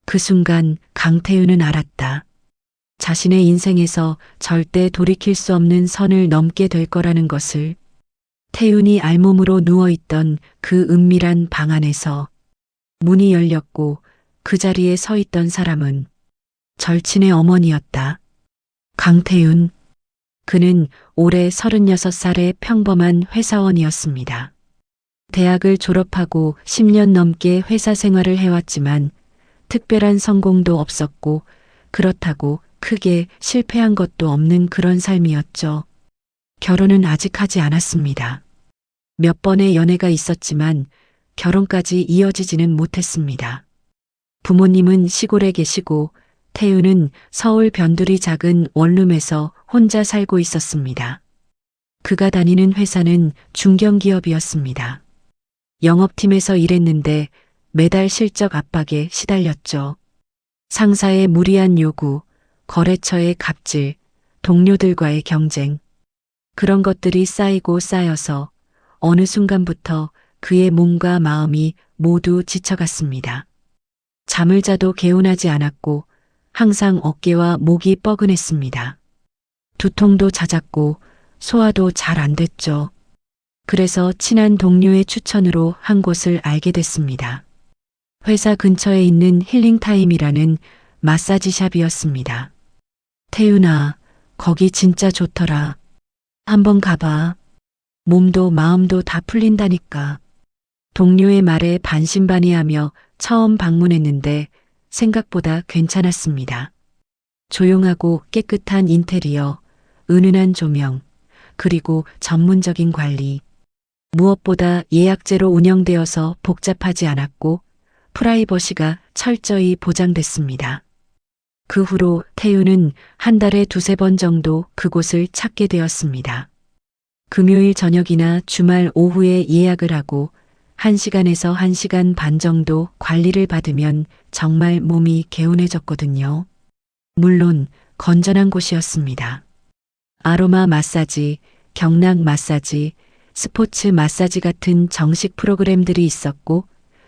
그 순간 강태윤은 알았다. 자신의 인생에서 절대 돌이킬 수 없는 선을 넘게 될 거라는 것을. 태윤이 알몸으로 누워있던 그 은밀한 방 안에서 문이 열렸고 그 자리에 서 있던 사람은 절친의 어머니였다. 강태윤. 그는 올해 36살의 평범한 회사원이었습니다. 대학을 졸업하고 10년 넘게 회사 생활을 해왔지만 특별한 성공도 없었고 그렇다고 크게 실패한 것도 없는 그런 삶이었죠. 결혼은 아직 하지 않았습니다. 몇 번의 연애가 있었지만 결혼까지 이어지지는 못했습니다. 부모님은 시골에 계시고 태윤은 서울 변두리 작은 원룸에서 혼자 살고 있었습니다. 그가 다니는 회사는 중견기업이었습니다. 영업팀에서 일했는데 매달 실적 압박에 시달렸죠. 상사의 무리한 요구, 거래처의 갑질, 동료들과의 경쟁. 그런 것들이 쌓이고 쌓여서 어느 순간부터 그의 몸과 마음이 모두 지쳐갔습니다. 잠을 자도 개운하지 않았고 항상 어깨와 목이 뻐근했습니다. 두통도 잦았고 소화도 잘 안 됐죠. 그래서 친한 동료의 추천으로 한 곳을 알게 됐습니다. 회사 근처에 있는 힐링타임이라는 마사지샵이었습니다. 태윤아, 거기 진짜 좋더라. 한번 가봐. 몸도 마음도 다 풀린다니까. 동료의 말에 반신반의하며 처음 방문했는데 생각보다 괜찮았습니다. 조용하고 깨끗한 인테리어, 은은한 조명, 그리고 전문적인 관리. 무엇보다 예약제로 운영되어서 복잡하지 않았고 프라이버시가 철저히 보장됐습니다. 그 후로 태윤은 한 달에 2~3번 정도 그곳을 찾게 되었습니다. 금요일 저녁이나 주말 오후에 예약을 하고 1시간에서 1시간 반 정도 관리를 받으면 정말 몸이 개운해졌거든요. 물론 건전한 곳이었습니다. 아로마 마사지, 경락 마사지, 스포츠 마사지 같은 정식 프로그램들이 있었고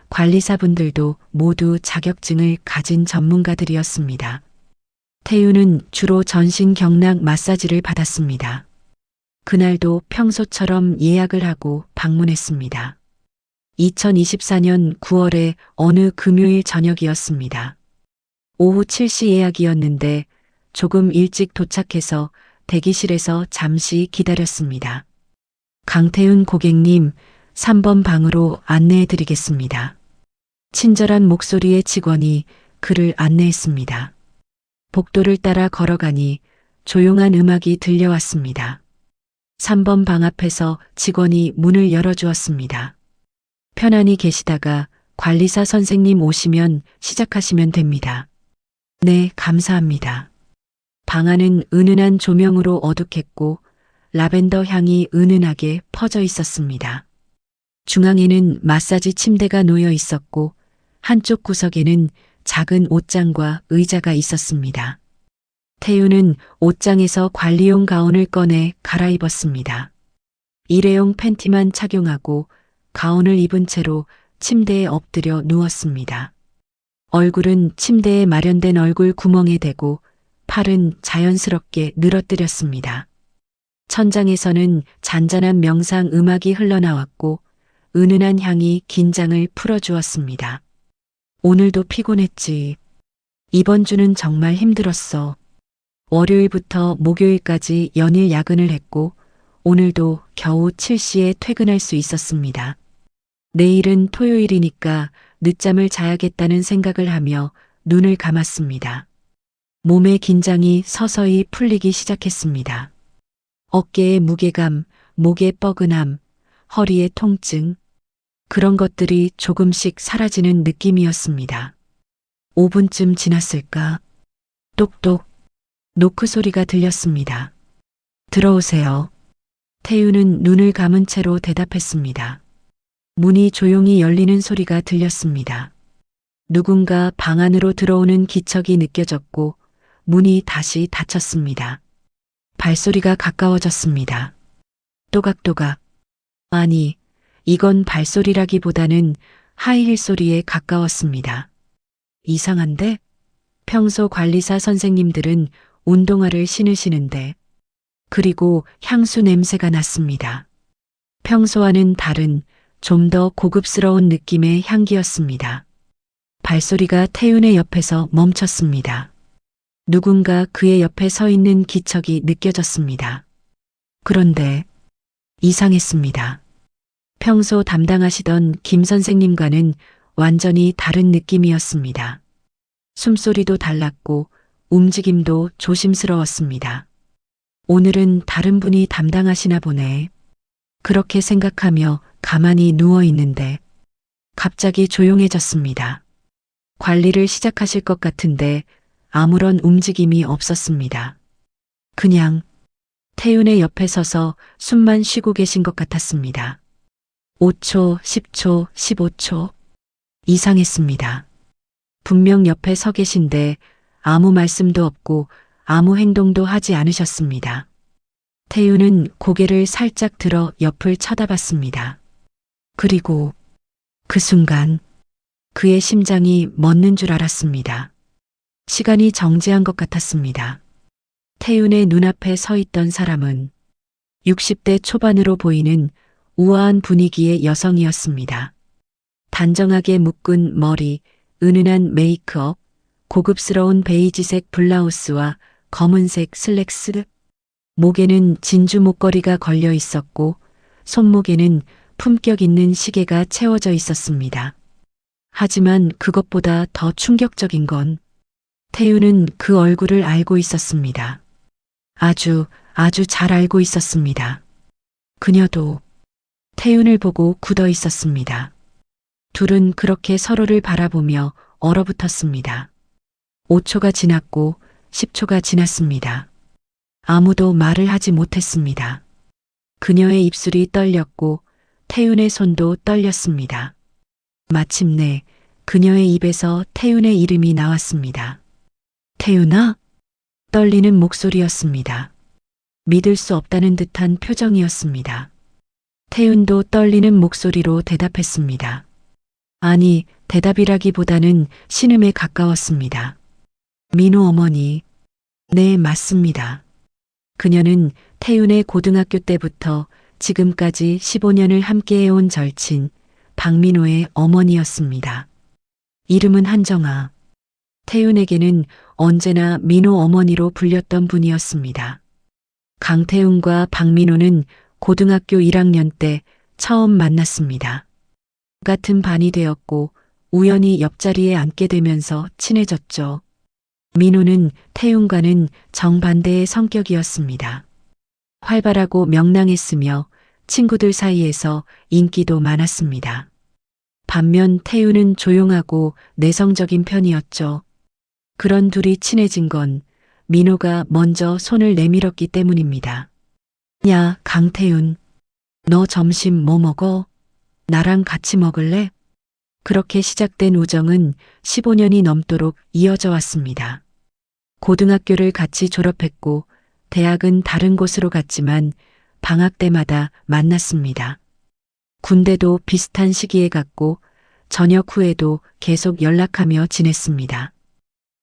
관리사분들도 모두 자격증을 가진 전문가들이었습니다. 태윤은 주로 전신 경락 마사지를 받았습니다. 그날도 평소처럼 예약을 하고 방문했습니다. 2024년 9월의 어느 금요일 저녁이었습니다. 오후 7시 예약이었는데 조금 일찍 도착해서 대기실에서 잠시 기다렸습니다. 강태윤 고객님, 3번 방으로 안내해 드리겠습니다. 친절한 목소리의 직원이 그를 안내했습니다. 복도를 따라 걸어가니 조용한 음악이 들려왔습니다. 3번 방 앞에서 직원이 문을 열어주었습니다. 편안히 계시다가 관리사 선생님 오시면 시작하시면 됩니다. 네, 감사합니다. 방 안은 은은한 조명으로 어둑했고 라벤더 향이 은은하게 퍼져 있었습니다. 중앙에는 마사지 침대가 놓여 있었고 한쪽 구석에는 작은 옷장과 의자가 있었습니다. 태윤은 옷장에서 관리용 가운을 꺼내 갈아입었습니다. 일회용 팬티만 착용하고 가운을 입은 채로 침대에 엎드려 누웠습니다. 얼굴은 침대에 마련된 얼굴 구멍에 대고 팔은 자연스럽게 늘어뜨렸습니다. 천장에서는 잔잔한 명상 음악이 흘러나왔고 은은한 향이 긴장을 풀어주었습니다. 오늘도 피곤했지. 이번 주는 정말 힘들었어. 월요일부터 목요일까지 연일 야근을 했고 오늘도 겨우 7시에 퇴근할 수 있었습니다. 내일은 토요일이니까 늦잠을 자야겠다는 생각을 하며 눈을 감았습니다. 몸의 긴장이 서서히 풀리기 시작했습니다. 어깨의 무게감, 목의 뻐근함, 허리의 통증, 그런 것들이 조금씩 사라지는 느낌이었습니다. 5분쯤 지났을까? 똑똑, 노크 소리가 들렸습니다. 들어오세요. 태윤은 눈을 감은 채로 대답했습니다. 문이 조용히 열리는 소리가 들렸습니다. 누군가 방 안으로 들어오는 기척이 느껴졌고 문이 다시 닫혔습니다. 발소리가 가까워졌습니다. 또각또각. 아니, 이건 발소리라기보다는 하이힐 소리에 가까웠습니다. 이상한데? 평소 관리사 선생님들은 운동화를 신으시는데, 그리고 향수 냄새가 났습니다. 평소와는 다른 좀 더 고급스러운 느낌의 향기였습니다. 발소리가 태윤의 옆에서 멈췄습니다. 누군가 그의 옆에 서 있는 기척이 느껴졌습니다. 그런데 이상했습니다. 평소 담당하시던 김 선생님과는 완전히 다른 느낌이었습니다. 숨소리도 달랐고 움직임도 조심스러웠습니다. 오늘은 다른 분이 담당하시나 보네. 그렇게 생각하며 가만히 누워 있는데 갑자기 조용해졌습니다. 관리를 시작하실 것 같은데 아무런 움직임이 없었습니다. 그냥 태윤의 옆에 서서 숨만 쉬고 계신 것 같았습니다. 5초, 10초, 15초. 이상했습니다. 분명 옆에 서 계신데 아무 말씀도 없고 아무 행동도 하지 않으셨습니다. 태윤은 고개를 살짝 들어 옆을 쳐다봤습니다. 그리고 그 순간 그의 심장이 멎는 줄 알았습니다. 시간이 정지한 것 같았습니다. 태윤의 눈앞에 서 있던 사람은 60대 초반으로 보이는 우아한 분위기의 여성이었습니다. 단정하게 묶은 머리, 은은한 메이크업, 고급스러운 베이지색 블라우스와 검은색 슬랙스, 목에는 진주 목걸이가 걸려 있었고 손목에는 품격 있는 시계가 채워져 있었습니다. 하지만 그것보다 더 충격적인 건 태윤은 그 얼굴을 알고 있었습니다. 아주 잘 알고 있었습니다. 그녀도 태윤을 보고 굳어 있었습니다. 둘은 그렇게 서로를 바라보며 얼어붙었습니다. 5초가 지났고 10초가 지났습니다. 아무도 말을 하지 못했습니다. 그녀의 입술이 떨렸고 태윤의 손도 떨렸습니다. 마침내 그녀의 입에서 태윤의 이름이 나왔습니다. 태윤아? 떨리는 목소리였습니다. 믿을 수 없다는 듯한 표정이었습니다. 태윤도 떨리는 목소리로 대답했습니다. 아니, 대답이라기보다는 신음에 가까웠습니다. 민호 어머니. 네, 맞습니다. 그녀는 태윤의 고등학교 때부터 지금까지 15년을 함께해온 절친 박민호의 어머니였습니다. 이름은 한정아. 태윤에게는 언제나 민호 어머니로 불렸던 분이었습니다. 강태윤과 박민호는 고등학교 1학년 때 처음 만났습니다. 같은 반이 되었고 우연히 옆자리에 앉게 되면서 친해졌죠. 민호는 태윤과는 정반대의 성격이었습니다. 활발하고 명랑했으며 친구들 사이에서 인기도 많았습니다. 반면 태윤은 조용하고 내성적인 편이었죠. 그런 둘이 친해진 건 민호가 먼저 손을 내밀었기 때문입니다. 야, 강태윤. 너 점심 뭐 먹어? 나랑 같이 먹을래? 그렇게 시작된 우정은 15년이 넘도록 이어져 왔습니다. 고등학교를 같이 졸업했고 대학은 다른 곳으로 갔지만 방학 때마다 만났습니다. 군대도 비슷한 시기에 갔고 전역 후에도 계속 연락하며 지냈습니다.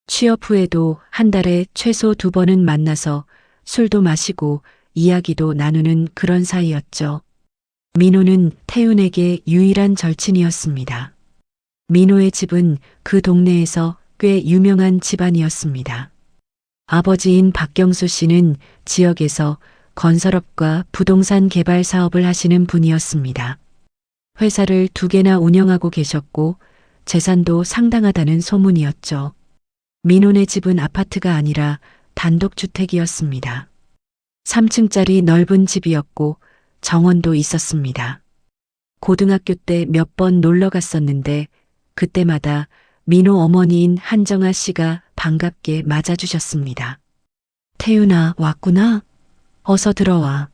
취업 후에도 한 달에 최소 2번은 만나서 술도 마시고 이야기도 나누는 그런 사이였죠. 민호는 태윤에게 유일한 절친이었습니다. 민호의 집은 그 동네에서 꽤 유명한 집안이었습니다. 아버지인 박경수 씨는 지역에서 건설업과 부동산 개발 사업을 하시는 분이었습니다. 회사를 2개나 운영하고 계셨고 재산도 상당하다는 소문이었죠. 민호네 집은 아파트가 아니라 단독주택이었습니다. 3층짜리 넓은 집이었고 정원도 있었습니다. 고등학교 때 몇 번 놀러 갔었는데 그때마다 민호 어머니인 한정아 씨가 반갑게 맞아주셨습니다. 태윤아, 왔구나. 어서 들어와.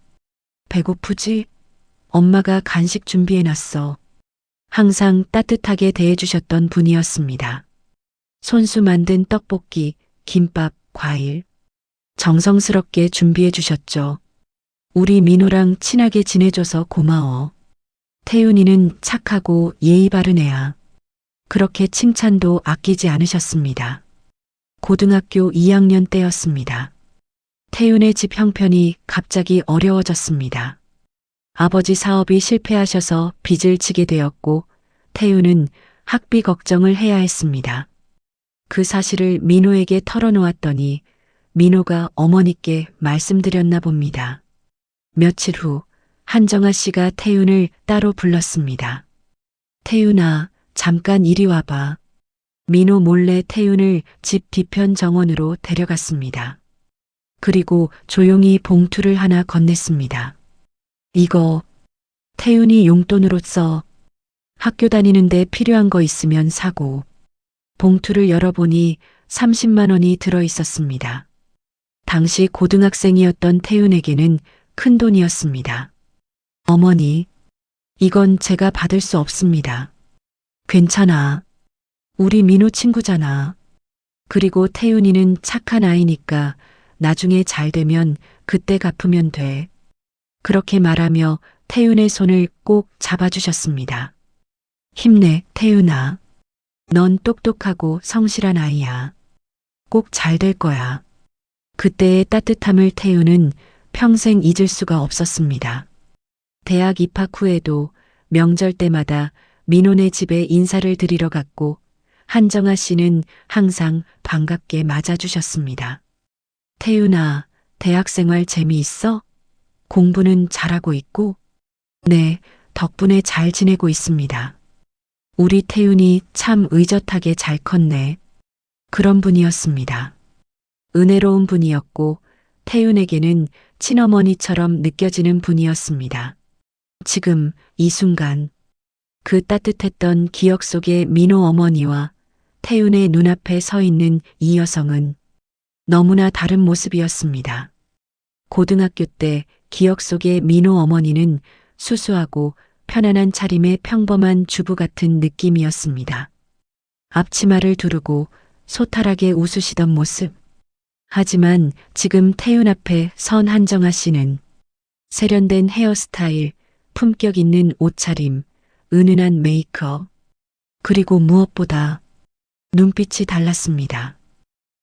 배고프지? 엄마가 간식 준비해놨어. 항상 따뜻하게 대해주셨던 분이었습니다. 손수 만든 떡볶이, 김밥, 과일. 정성스럽게 준비해 주셨죠. 우리 민호랑 친하게 지내줘서 고마워. 태윤이는 착하고 예의 바른 애야. 그렇게 칭찬도 아끼지 않으셨습니다. 고등학교 2학년 때였습니다. 태윤의 집 형편이 갑자기 어려워졌습니다. 아버지 사업이 실패하셔서 빚을 지게 되었고 태윤은 학비 걱정을 해야 했습니다. 그 사실을 민호에게 털어놓았더니 민호가 어머니께 말씀드렸나 봅니다. 며칠 후 한정아 씨가 태윤을 따로 불렀습니다. 태윤아, 잠깐 이리 와봐. 민호 몰래 태윤을 집 뒤편 정원으로 데려갔습니다. 그리고 조용히 봉투를 하나 건넸습니다. 이거 태윤이 용돈으로 써. 학교 다니는데 필요한 거 있으면 사고. 봉투를 열어보니 30만 원이 들어 있었습니다. 당시 고등학생이었던 태윤에게는 큰 돈이었습니다. 어머니, 이건 제가 받을 수 없습니다. 괜찮아. 우리 민호 친구잖아. 그리고 태윤이는 착한 아이니까 나중에 잘 되면 그때 갚으면 돼. 그렇게 말하며 태윤의 손을 꼭 잡아주셨습니다. 힘내, 태윤아. 넌 똑똑하고 성실한 아이야. 꼭 잘 될 거야. 그때의 따뜻함을 태윤은 평생 잊을 수가 없었습니다. 대학 입학 후에도 명절 때마다 민호네 집에 인사를 드리러 갔고 한정아 씨는 항상 반갑게 맞아주셨습니다. 태윤아, 대학생활 재미있어? 공부는 잘하고 있고? 네, 덕분에 잘 지내고 있습니다. 우리 태윤이 참 의젓하게 잘 컸네. 그런 분이었습니다. 은혜로운 분이었고 태윤에게는 친어머니처럼 느껴지는 분이었습니다. 지금 이 순간 그 따뜻했던 기억 속의 민호 어머니와 태윤의 눈앞에 서 있는 이 여성은 너무나 다른 모습이었습니다. 고등학교 때 기억 속의 민호 어머니는 수수하고 편안한 차림의 평범한 주부 같은 느낌이었습니다. 앞치마를 두르고 소탈하게 웃으시던 모습. 하지만 지금 태윤 앞에 선 한정아 씨는 세련된 헤어스타일, 품격 있는 옷차림, 은은한 메이크업, 그리고 무엇보다 눈빛이 달랐습니다.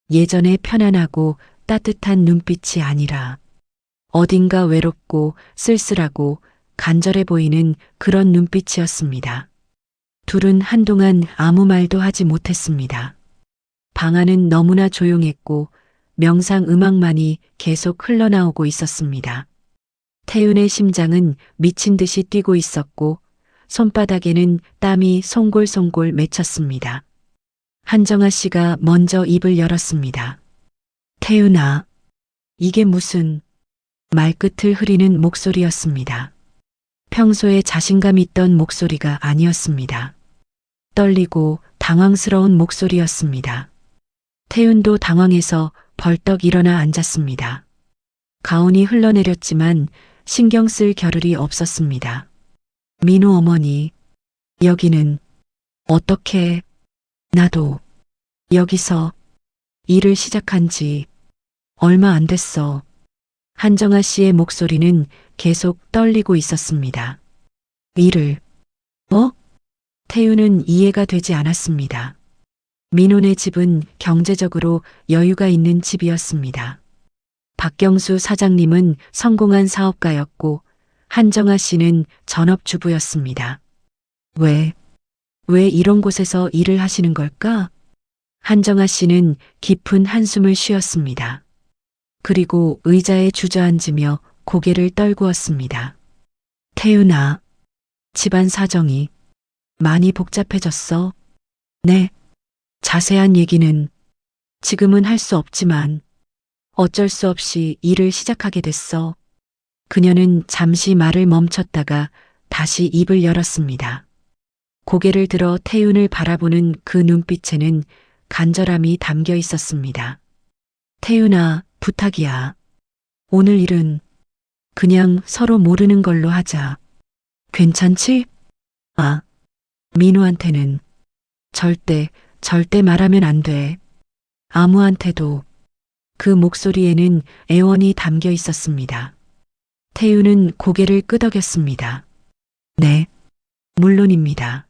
예전에 편안하고 따뜻한 눈빛이 아니라 어딘가 외롭고 쓸쓸하고 간절해 보이는 그런 눈빛이었습니다. 둘은 한동안 아무 말도 하지 못했습니다. 방 안은 너무나 조용했고 명상 음악만이 계속 흘러나오고 있었습니다. 태윤의 심장은 미친 듯이 뛰고 있었고 손바닥에는 땀이 송골송골 맺혔습니다. 한정아 씨가 먼저 입을 열었습니다. 태윤아, 이게 무슨... 말끝을 흐리는 목소리였습니다. 평소에 자신감 있던 목소리가 아니었습니다. 떨리고 당황스러운 목소리였습니다. 태윤도 당황해서 벌떡 일어나 앉았습니다. 가운이 흘러내렸지만 신경 쓸 겨를이 없었습니다. 민호 어머니, 여기는 어떻게... 나도 여기서 일을 시작한 지 얼마 안 됐어. 한정아 씨의 목소리는 계속 떨리고 있었습니다. 일을... 뭐? 태윤은 이해가 되지 않았습니다. 민호네 집은 경제적으로 여유가 있는 집이었습니다. 박경수 사장님은 성공한 사업가였고 한정아 씨는 전업주부였습니다. 왜 이런 곳에서 일을 하시는 걸까? 한정아 씨는 깊은 한숨을 쉬었습니다. 그리고 의자에 주저앉으며 고개를 떨구었습니다. 태윤아, 집안 사정이 많이 복잡해졌어? 네. 자세한 얘기는 지금은 할 수 없지만 어쩔 수 없이 일을 시작하게 됐어. 그녀는 잠시 말을 멈췄다가 다시 입을 열었습니다. 고개를 들어 태윤을 바라보는 그 눈빛에는 간절함이 담겨 있었습니다. 태윤아, 부탁이야. 오늘 일은 그냥 서로 모르는 걸로 하자. 괜찮지? 아, 민호한테는 절대 말하면 안 돼. 아무한테도. 그 목소리에는 애원이 담겨 있었습니다. 태윤은 고개를 끄덕였습니다. 네, 물론입니다.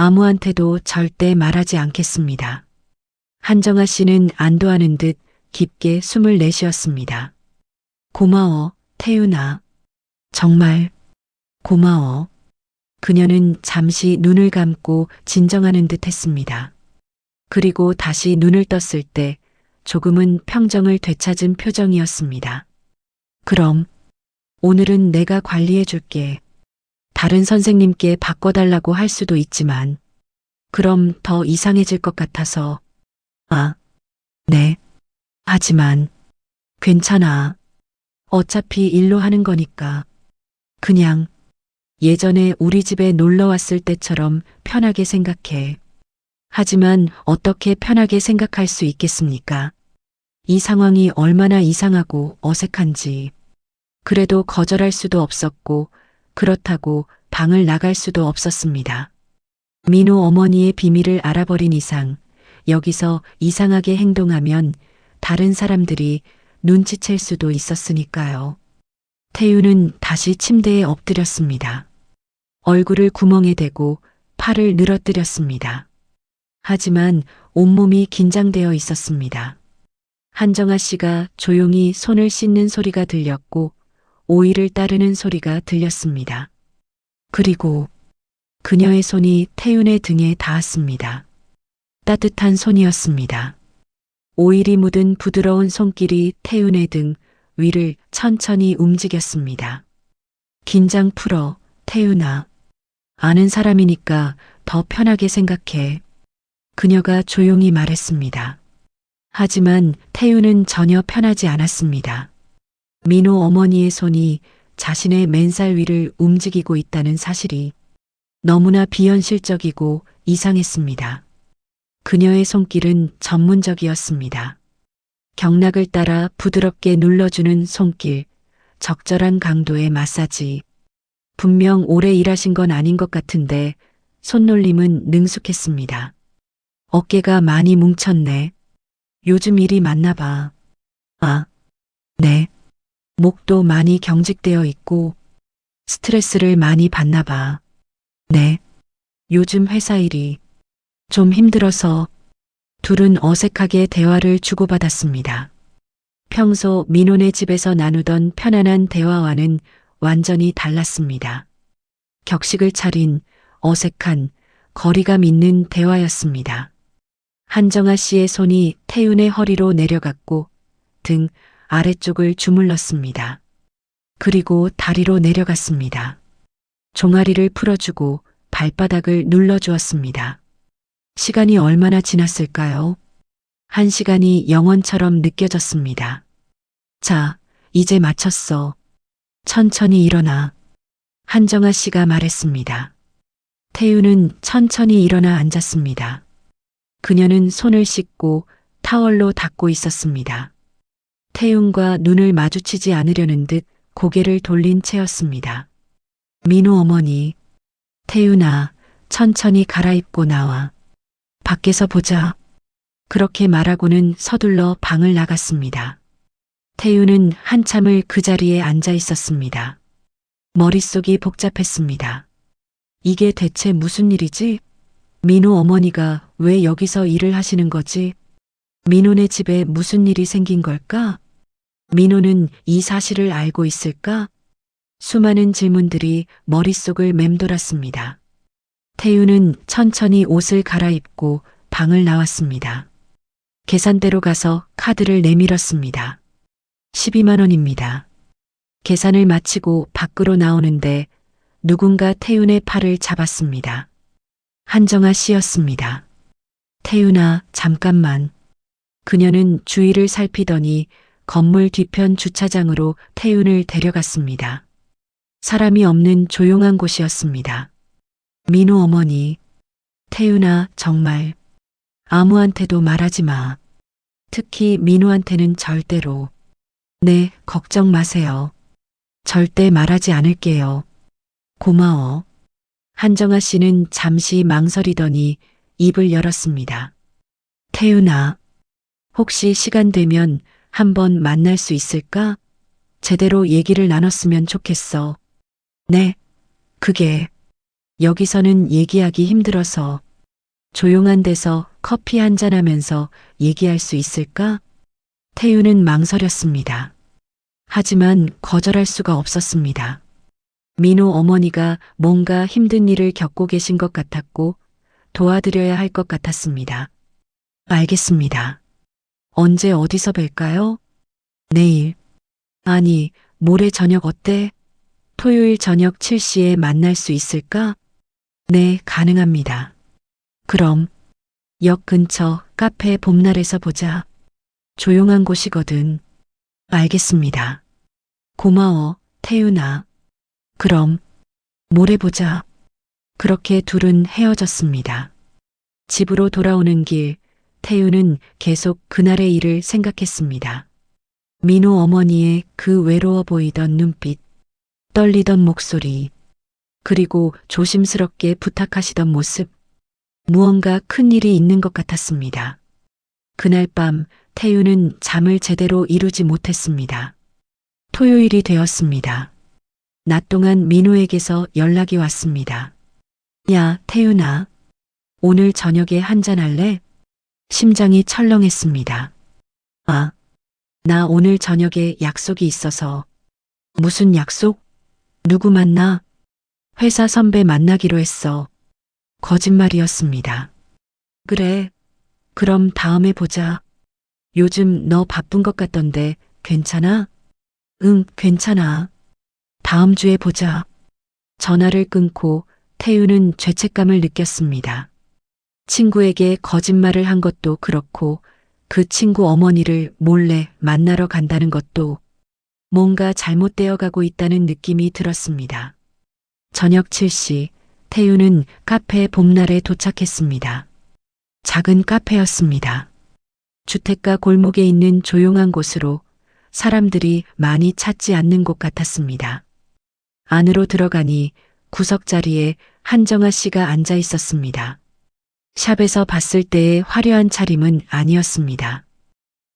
아무한테도 절대 말하지 않겠습니다. 한정아 씨는 안도하는 듯 깊게 숨을 내쉬었습니다. 고마워, 태윤아. 정말 고마워. 그녀는 잠시 눈을 감고 진정하는 듯 했습니다. 그리고 다시 눈을 떴을 때 조금은 평정을 되찾은 표정이었습니다. 그럼 오늘은 내가 관리해 줄게. 다른 선생님께 바꿔달라고 할 수도 있지만 그럼 더 이상해질 것 같아서. 아, 네. 하지만 괜찮아. 어차피 일로 하는 거니까. 그냥 예전에 우리 집에 놀러 왔을 때처럼 편하게 생각해. 하지만 어떻게 편하게 생각할 수 있겠습니까? 이 상황이 얼마나 이상하고 어색한지. 그래도 거절할 수도 없었고 그렇다고 방을 나갈 수도 없었습니다. 민호 어머니의 비밀을 알아버린 이상 여기서 이상하게 행동하면 다른 사람들이 눈치챌 수도 있었으니까요. 태유는 다시 침대에 엎드렸습니다. 얼굴을 구멍에 대고 팔을 늘어뜨렸습니다. 하지만 온몸이 긴장되어 있었습니다. 한정아 씨가 조용히 손을 씻는 소리가 들렸고 오이를 따르는 소리가 들렸습니다. 그리고 그녀의 손이 태윤의 등에 닿았습니다. 따뜻한 손이었습니다. 오일이 묻은 부드러운 손길이 태윤의 등 위를 천천히 움직였습니다. 긴장 풀어, 태윤아. 아는 사람이니까 더 편하게 생각해. 그녀가 조용히 말했습니다. 하지만 태윤은 전혀 편하지 않았습니다. 민호 어머니의 손이 자신의 맨살 위를 움직이고 있다는 사실이 너무나 비현실적이고 이상했습니다. 그녀의 손길은 전문적이었습니다. 경락을 따라 부드럽게 눌러주는 손길, 적절한 강도의 마사지. 분명 오래 일하신 건 아닌 것 같은데 손놀림은 능숙했습니다. 어깨가 많이 뭉쳤네. 요즘 일이 많나 봐. 아, 네. 목도 많이 경직되어 있고 스트레스를 많이 받나 봐. 네. 요즘 회사 일이 좀 힘들어서. 둘은 어색하게 대화를 주고받았습니다. 평소 민호네 집에서 나누던 편안한 대화와는 완전히 달랐습니다. 격식을 차린 어색한 거리감 있는 대화였습니다. 한정아 씨의 손이 태윤의 허리로 내려갔고 등 아래쪽을 주물렀습니다. 그리고 다리로 내려갔습니다. 종아리를 풀어주고 발바닥을 눌러주었습니다. 시간이 얼마나 지났을까요? 1시간이 영원처럼 느껴졌습니다. 자, 이제 마쳤어. 천천히 일어나. 한정아 씨가 말했습니다. 태윤은 천천히 일어나 앉았습니다. 그녀는 손을 씻고 타월로 닦고 있었습니다. 태윤과 눈을 마주치지 않으려는 듯 고개를 돌린 채였습니다. 민호 어머니, 태윤아, 천천히 갈아입고 나와. 밖에서 보자. 그렇게 말하고는 서둘러 방을 나갔습니다. 태윤은 한참을 그 자리에 앉아 있었습니다. 머릿속이 복잡했습니다. 이게 대체 무슨 일이지? 민호 어머니가 왜 여기서 일을 하시는 거지? 민호네 집에 무슨 일이 생긴 걸까? 민호는 이 사실을 알고 있을까? 수많은 질문들이 머릿속을 맴돌았습니다. 태윤은 천천히 옷을 갈아입고 방을 나왔습니다. 계산대로 가서 카드를 내밀었습니다. 12만 원입니다. 계산을 마치고 밖으로 나오는데 누군가 태윤의 팔을 잡았습니다. 한정아 씨였습니다. 태윤아, 잠깐만. 그녀는 주위를 살피더니 건물 뒤편 주차장으로 태윤을 데려갔습니다. 사람이 없는 조용한 곳이었습니다. 민호 어머니, 태윤아, 정말 아무한테도 말하지 마. 특히 민호한테는 절대로. 네, 걱정 마세요. 절대 말하지 않을게요. 고마워. 한정아 씨는 잠시 망설이더니 입을 열었습니다. 태윤아, 혹시 시간 되면 한번 만날 수 있을까? 제대로 얘기를 나눴으면 좋겠어. 네, 그게 여기서는 얘기하기 힘들어서 조용한 데서 커피 한잔 하면서 얘기할 수 있을까? 태유는 망설였습니다. 하지만 거절할 수가 없었습니다. 민호 어머니가 뭔가 힘든 일을 겪고 계신 것 같았고 도와드려야 할 것 같았습니다. 알겠습니다. 언제 어디서 뵐까요? 내일. 아니, 모레 저녁 어때? 토요일 저녁 7시에 만날 수 있을까? 네, 가능합니다. 그럼 역 근처 카페 봄날에서 보자. 조용한 곳이거든. 알겠습니다. 고마워, 태윤아. 그럼 모레 보자. 그렇게 둘은 헤어졌습니다. 집으로 돌아오는 길, 태윤은 계속 그날의 일을 생각했습니다. 민호 어머니의 그 외로워 보이던 눈빛, 떨리던 목소리, 그리고 조심스럽게 부탁하시던 모습, 무언가 큰 일이 있는 것 같았습니다. 그날 밤 태윤은 잠을 제대로 이루지 못했습니다. 토요일이 되었습니다. 낮 동안 민호에게서 연락이 왔습니다. 야, 태윤아. 오늘 저녁에 한잔할래? 심장이 철렁했습니다. 아, 나 오늘 저녁에 약속이 있어서. 무슨 약속? 누구 만나? 회사 선배 만나기로 했어. 거짓말이었습니다. 그래. 그럼 다음에 보자. 요즘 너 바쁜 것 같던데 괜찮아? 응, 괜찮아. 다음 주에 보자. 전화를 끊고 태유는 죄책감을 느꼈습니다. 친구에게 거짓말을 한 것도 그렇고 그 친구 어머니를 몰래 만나러 간다는 것도 뭔가 잘못되어 가고 있다는 느낌이 들었습니다. 저녁 7시 태유는 카페 봄날에 도착했습니다. 작은 카페였습니다. 주택가 골목에 있는 조용한 곳으로 사람들이 많이 찾지 않는 곳 같았습니다. 안으로 들어가니 구석자리에 한정아 씨가 앉아 있었습니다. 샵에서 봤을 때의 화려한 차림은 아니었습니다.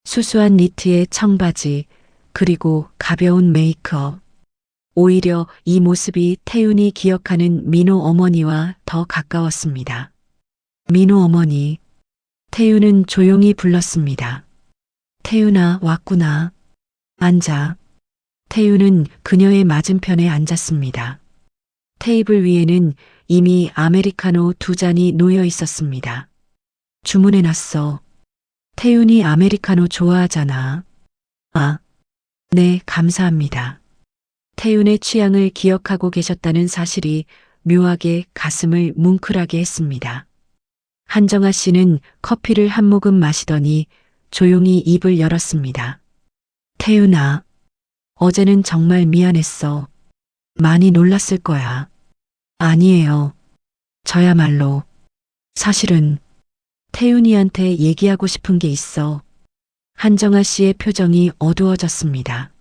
수수한 니트에 청바지, 그리고 가벼운 메이크업. 오히려 이 모습이 태윤이 기억하는 민호 어머니와 더 가까웠습니다. 민호 어머니. 태윤은 조용히 불렀습니다. 태윤아, 왔구나. 앉아. 태윤은 그녀의 맞은편에 앉았습니다. 테이블 위에는 이미 아메리카노 2잔이 놓여 있었습니다. 주문해놨어. 태윤이 아메리카노 좋아하잖아. 아, 네, 감사합니다. 태윤의 취향을 기억하고 계셨다는 사실이 묘하게 가슴을 뭉클하게 했습니다. 한정아 씨는 커피를 한 모금 마시더니 조용히 입을 열었습니다. 태윤아, 어제는 정말 미안했어. 많이 놀랐을 거야. 아니에요. 저야말로. 사실은 태윤이한테 얘기하고 싶은 게 있어. 한정아 씨의 표정이 어두워졌습니다.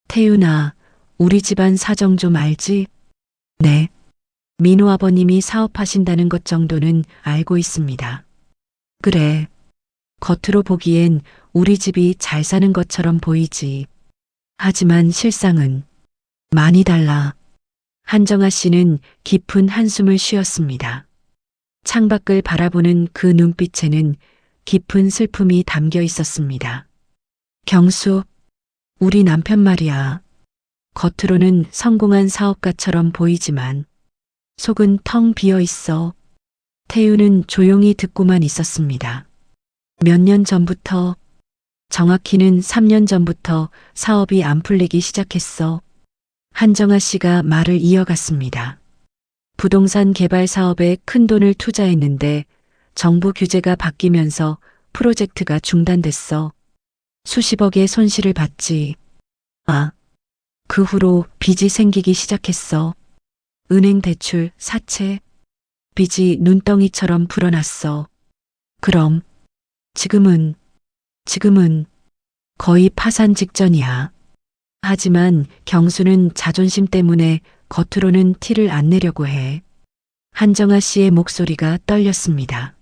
태윤아, 우리 집안 사정 좀 알지? 네. 민호 아버님이 사업하신다는 것 정도는 알고 있습니다. 그래. 겉으로 보기엔 우리 집이 잘 사는 것처럼 보이지. 하지만 실상은 많이 달라. 한정아 씨는 깊은 한숨을 쉬었습니다. 창밖을 바라보는 그 눈빛에는 깊은 슬픔이 담겨 있었습니다. 경수, 우리 남편 말이야. 겉으로는 성공한 사업가처럼 보이지만 속은 텅 비어 있어. 태유는 조용히 듣고만 있었습니다. 몇 년 전부터, 정확히는 3년 전부터 사업이 안 풀리기 시작했어. 한정아 씨가 말을 이어갔습니다. 부동산 개발 사업에 큰 돈을 투자했는데 정부 규제가 바뀌면서 프로젝트가 중단됐어. 수십억의 손실을 봤지. 아, 그 후로 빚이 생기기 시작했어. 은행 대출, 사채, 빚이 눈덩이처럼 불어났어. 그럼 지금은 거의 파산 직전이야. 하지만 경수는 자존심 때문에 겉으로는 티를 안 내려고 해. 한정아 씨의 목소리가 떨렸습니다.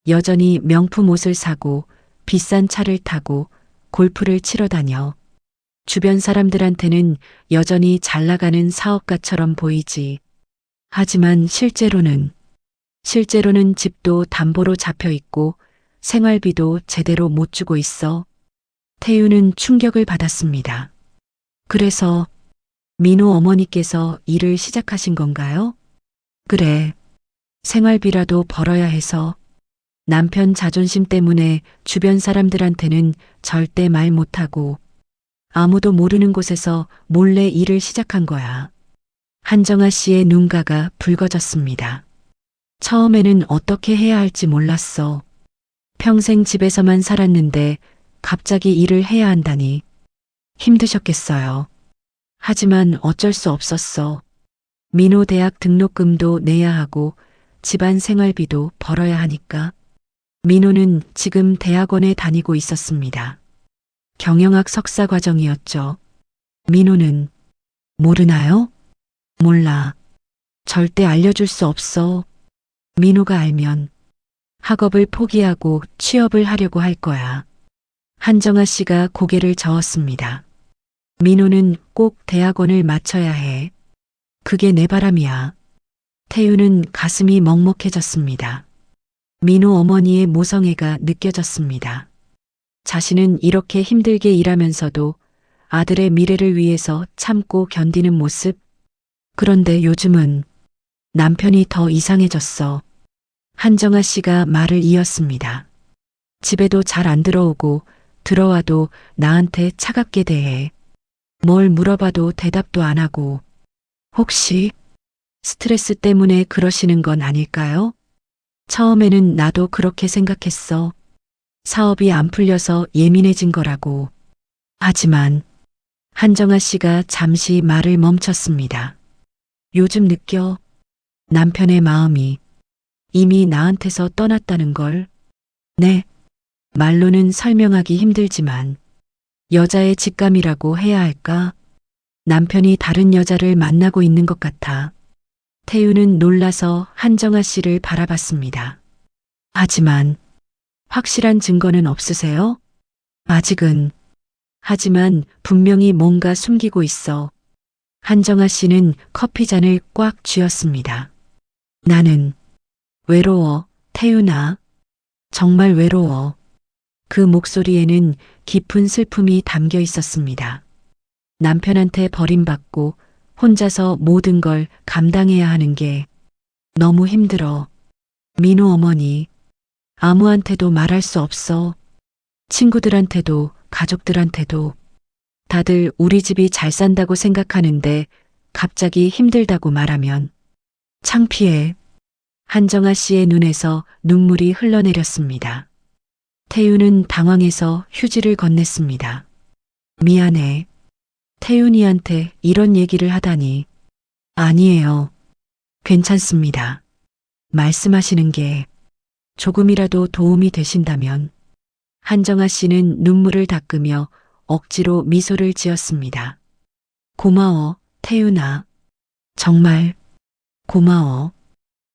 여전히 명품 옷을 사고 비싼 차를 타고 골프를 치러 다녀. 주변 사람들한테는 여전히 잘 나가는 사업가처럼 보이지. 하지만 실제로는 집도 담보로 잡혀 있고 생활비도 제대로 못 주고 있어. 태유는 충격을 받았습니다. 그래서 민호 어머니께서 일을 시작하신 건가요? 그래. 생활비라도 벌어야 해서. 남편 자존심 때문에 주변 사람들한테는 절대 말 못하고 아무도 모르는 곳에서 몰래 일을 시작한 거야. 한정아 씨의 눈가가 붉어졌습니다. 처음에는 어떻게 해야 할지 몰랐어. 평생 집에서만 살았는데 갑자기 일을 해야 한다니 힘드셨겠어요. 하지만 어쩔 수 없었어. 민호 대학 등록금도 내야 하고 집안 생활비도 벌어야 하니까. 민호는 지금 대학원에 다니고 있었습니다. 경영학 석사 과정이었죠. 민호는 모르나요? 몰라. 절대 알려줄 수 없어. 민호가 알면 학업을 포기하고 취업을 하려고 할 거야. 한정아 씨가 고개를 저었습니다. 민호는 꼭 대학원을 마쳐야 해. 그게 내 바람이야. 태유는 가슴이 먹먹해졌습니다. 민호 어머니의 모성애가 느껴졌습니다. 자신은 이렇게 힘들게 일하면서도 아들의 미래를 위해서 참고 견디는 모습. 그런데 요즘은 남편이 더 이상해졌어. 한정아 씨가 말을 이었습니다. 집에도 잘 안 들어오고 들어와도 나한테 차갑게 대해. 뭘 물어봐도 대답도 안 하고. 혹시 스트레스 때문에 그러시는 건 아닐까요? 처음에는 나도 그렇게 생각했어. 사업이 안 풀려서 예민해진 거라고. 하지만 한정아 씨가 잠시 말을 멈췄습니다. 요즘 느껴. 남편의 마음이 이미 나한테서 떠났다는 걸. 네. 말로는 설명하기 힘들지만 여자의 직감이라고 해야 할까? 남편이 다른 여자를 만나고 있는 것 같아. 태유는 놀라서 한정아 씨를 바라봤습니다. 하지만 확실한 증거는 없으세요? 아직은. 하지만 분명히 뭔가 숨기고 있어. 한정아 씨는 커피잔을 꽉 쥐었습니다. 나는 외로워, 태유나. 정말 외로워. 그 목소리에는 깊은 슬픔이 담겨 있었습니다. 남편한테 버림받고 혼자서 모든 걸 감당해야 하는 게 너무 힘들어. 민호 어머니, 아무한테도 말할 수 없어. 친구들한테도, 가족들한테도. 다들 우리 집이 잘 산다고 생각하는데 갑자기 힘들다고 말하면 창피해. 한정아 씨의 눈에서 눈물이 흘러내렸습니다. 태윤은 당황해서 휴지를 건넸습니다. 미안해. 태윤이한테 이런 얘기를 하다니. 아니에요. 괜찮습니다. 말씀하시는 게 조금이라도 도움이 되신다면. 한정아 씨는 눈물을 닦으며 억지로 미소를 지었습니다. 고마워, 태윤아. 정말 고마워.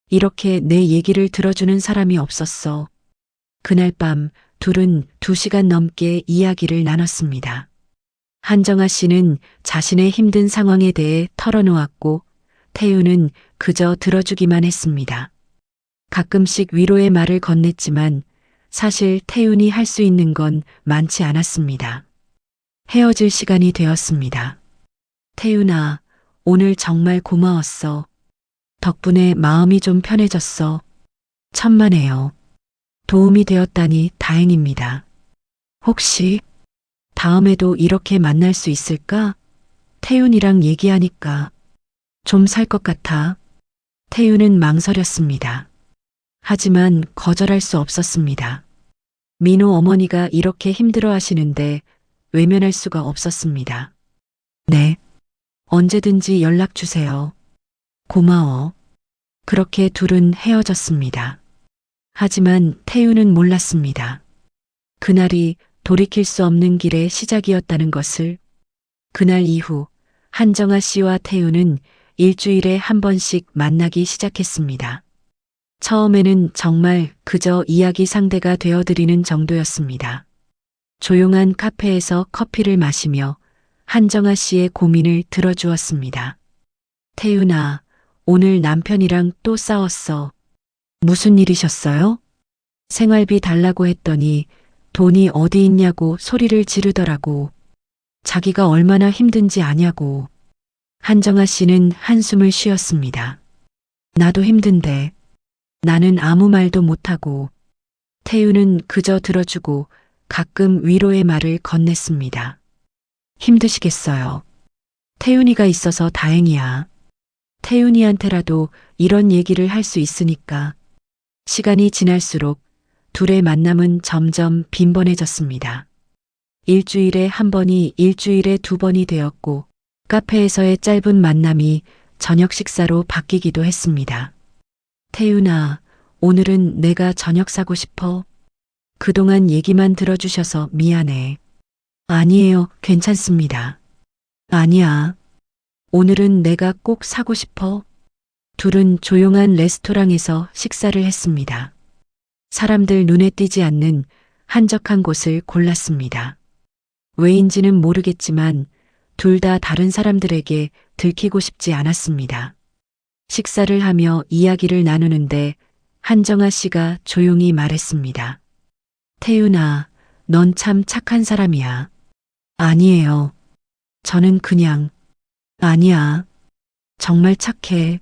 이렇게 내 얘기를 들어주는 사람이 없었어. 그날 밤 둘은 2시간 넘게 이야기를 나눴습니다. 한정아 씨는 자신의 힘든 상황에 대해 털어놓았고 태윤은 그저 들어주기만 했습니다. 가끔씩 위로의 말을 건넸지만 사실 태윤이 할 수 있는 건 많지 않았습니다. 헤어질 시간이 되었습니다. 태윤아, 오늘 정말 고마웠어. 덕분에 마음이 좀 편해졌어. 천만에요. 도움이 되었다니 다행입니다. 혹시 다음에도 이렇게 만날 수 있을까? 태윤이랑 얘기하니까 좀 살 것 같아. 태윤은 망설였습니다. 하지만 거절할 수 없었습니다. 민호 어머니가 이렇게 힘들어 하시는데 외면할 수가 없었습니다. 네. 언제든지 연락 주세요. 고마워. 그렇게 둘은 헤어졌습니다. 하지만 태윤은 몰랐습니다. 그날이 돌이킬 수 없는 길의 시작이었다는 것을. 그날 이후 한정아 씨와 태윤은 일주일에 한 번씩 만나기 시작했습니다. 처음에는 정말 그저 이야기 상대가 되어드리는 정도였습니다. 조용한 카페에서 커피를 마시며 한정아 씨의 고민을 들어주었습니다. 태윤아, 오늘 남편이랑 또 싸웠어. 무슨 일이셨어요? 생활비 달라고 했더니 돈이 어디 있냐고 소리를 지르더라고. 자기가 얼마나 힘든지 아냐고. 한정아 씨는 한숨을 쉬었습니다. 나도 힘든데 나는 아무 말도 못하고 태우는 그저 들어주고 가끔 위로의 말을 건넸습니다. 힘드시겠어요. 태윤이가 있어서 다행이야. 태윤이한테라도 이런 얘기를 할 수 있으니까. 시간이 지날수록 둘의 만남은 점점 빈번해졌습니다. 일주일에 한 번이 일주일에 두 번이 되었고 카페에서의 짧은 만남이 저녁 식사로 바뀌기도 했습니다. 태윤아, 오늘은 내가 저녁 사고 싶어. 그동안 얘기만 들어주셔서 미안해. 아니에요, 괜찮습니다. 아니야. 오늘은 내가 꼭 사고 싶어. 둘은 조용한 레스토랑에서 식사를 했습니다. 사람들 눈에 띄지 않는 한적한 곳을 골랐습니다. 왜인지는 모르겠지만 둘 다 다른 사람들에게 들키고 싶지 않았습니다. 식사를 하며 이야기를 나누는데 한정아 씨가 조용히 말했습니다. 태윤아, 넌 참 착한 사람이야. 아니에요. 저는 그냥, 아니야. 정말 착해.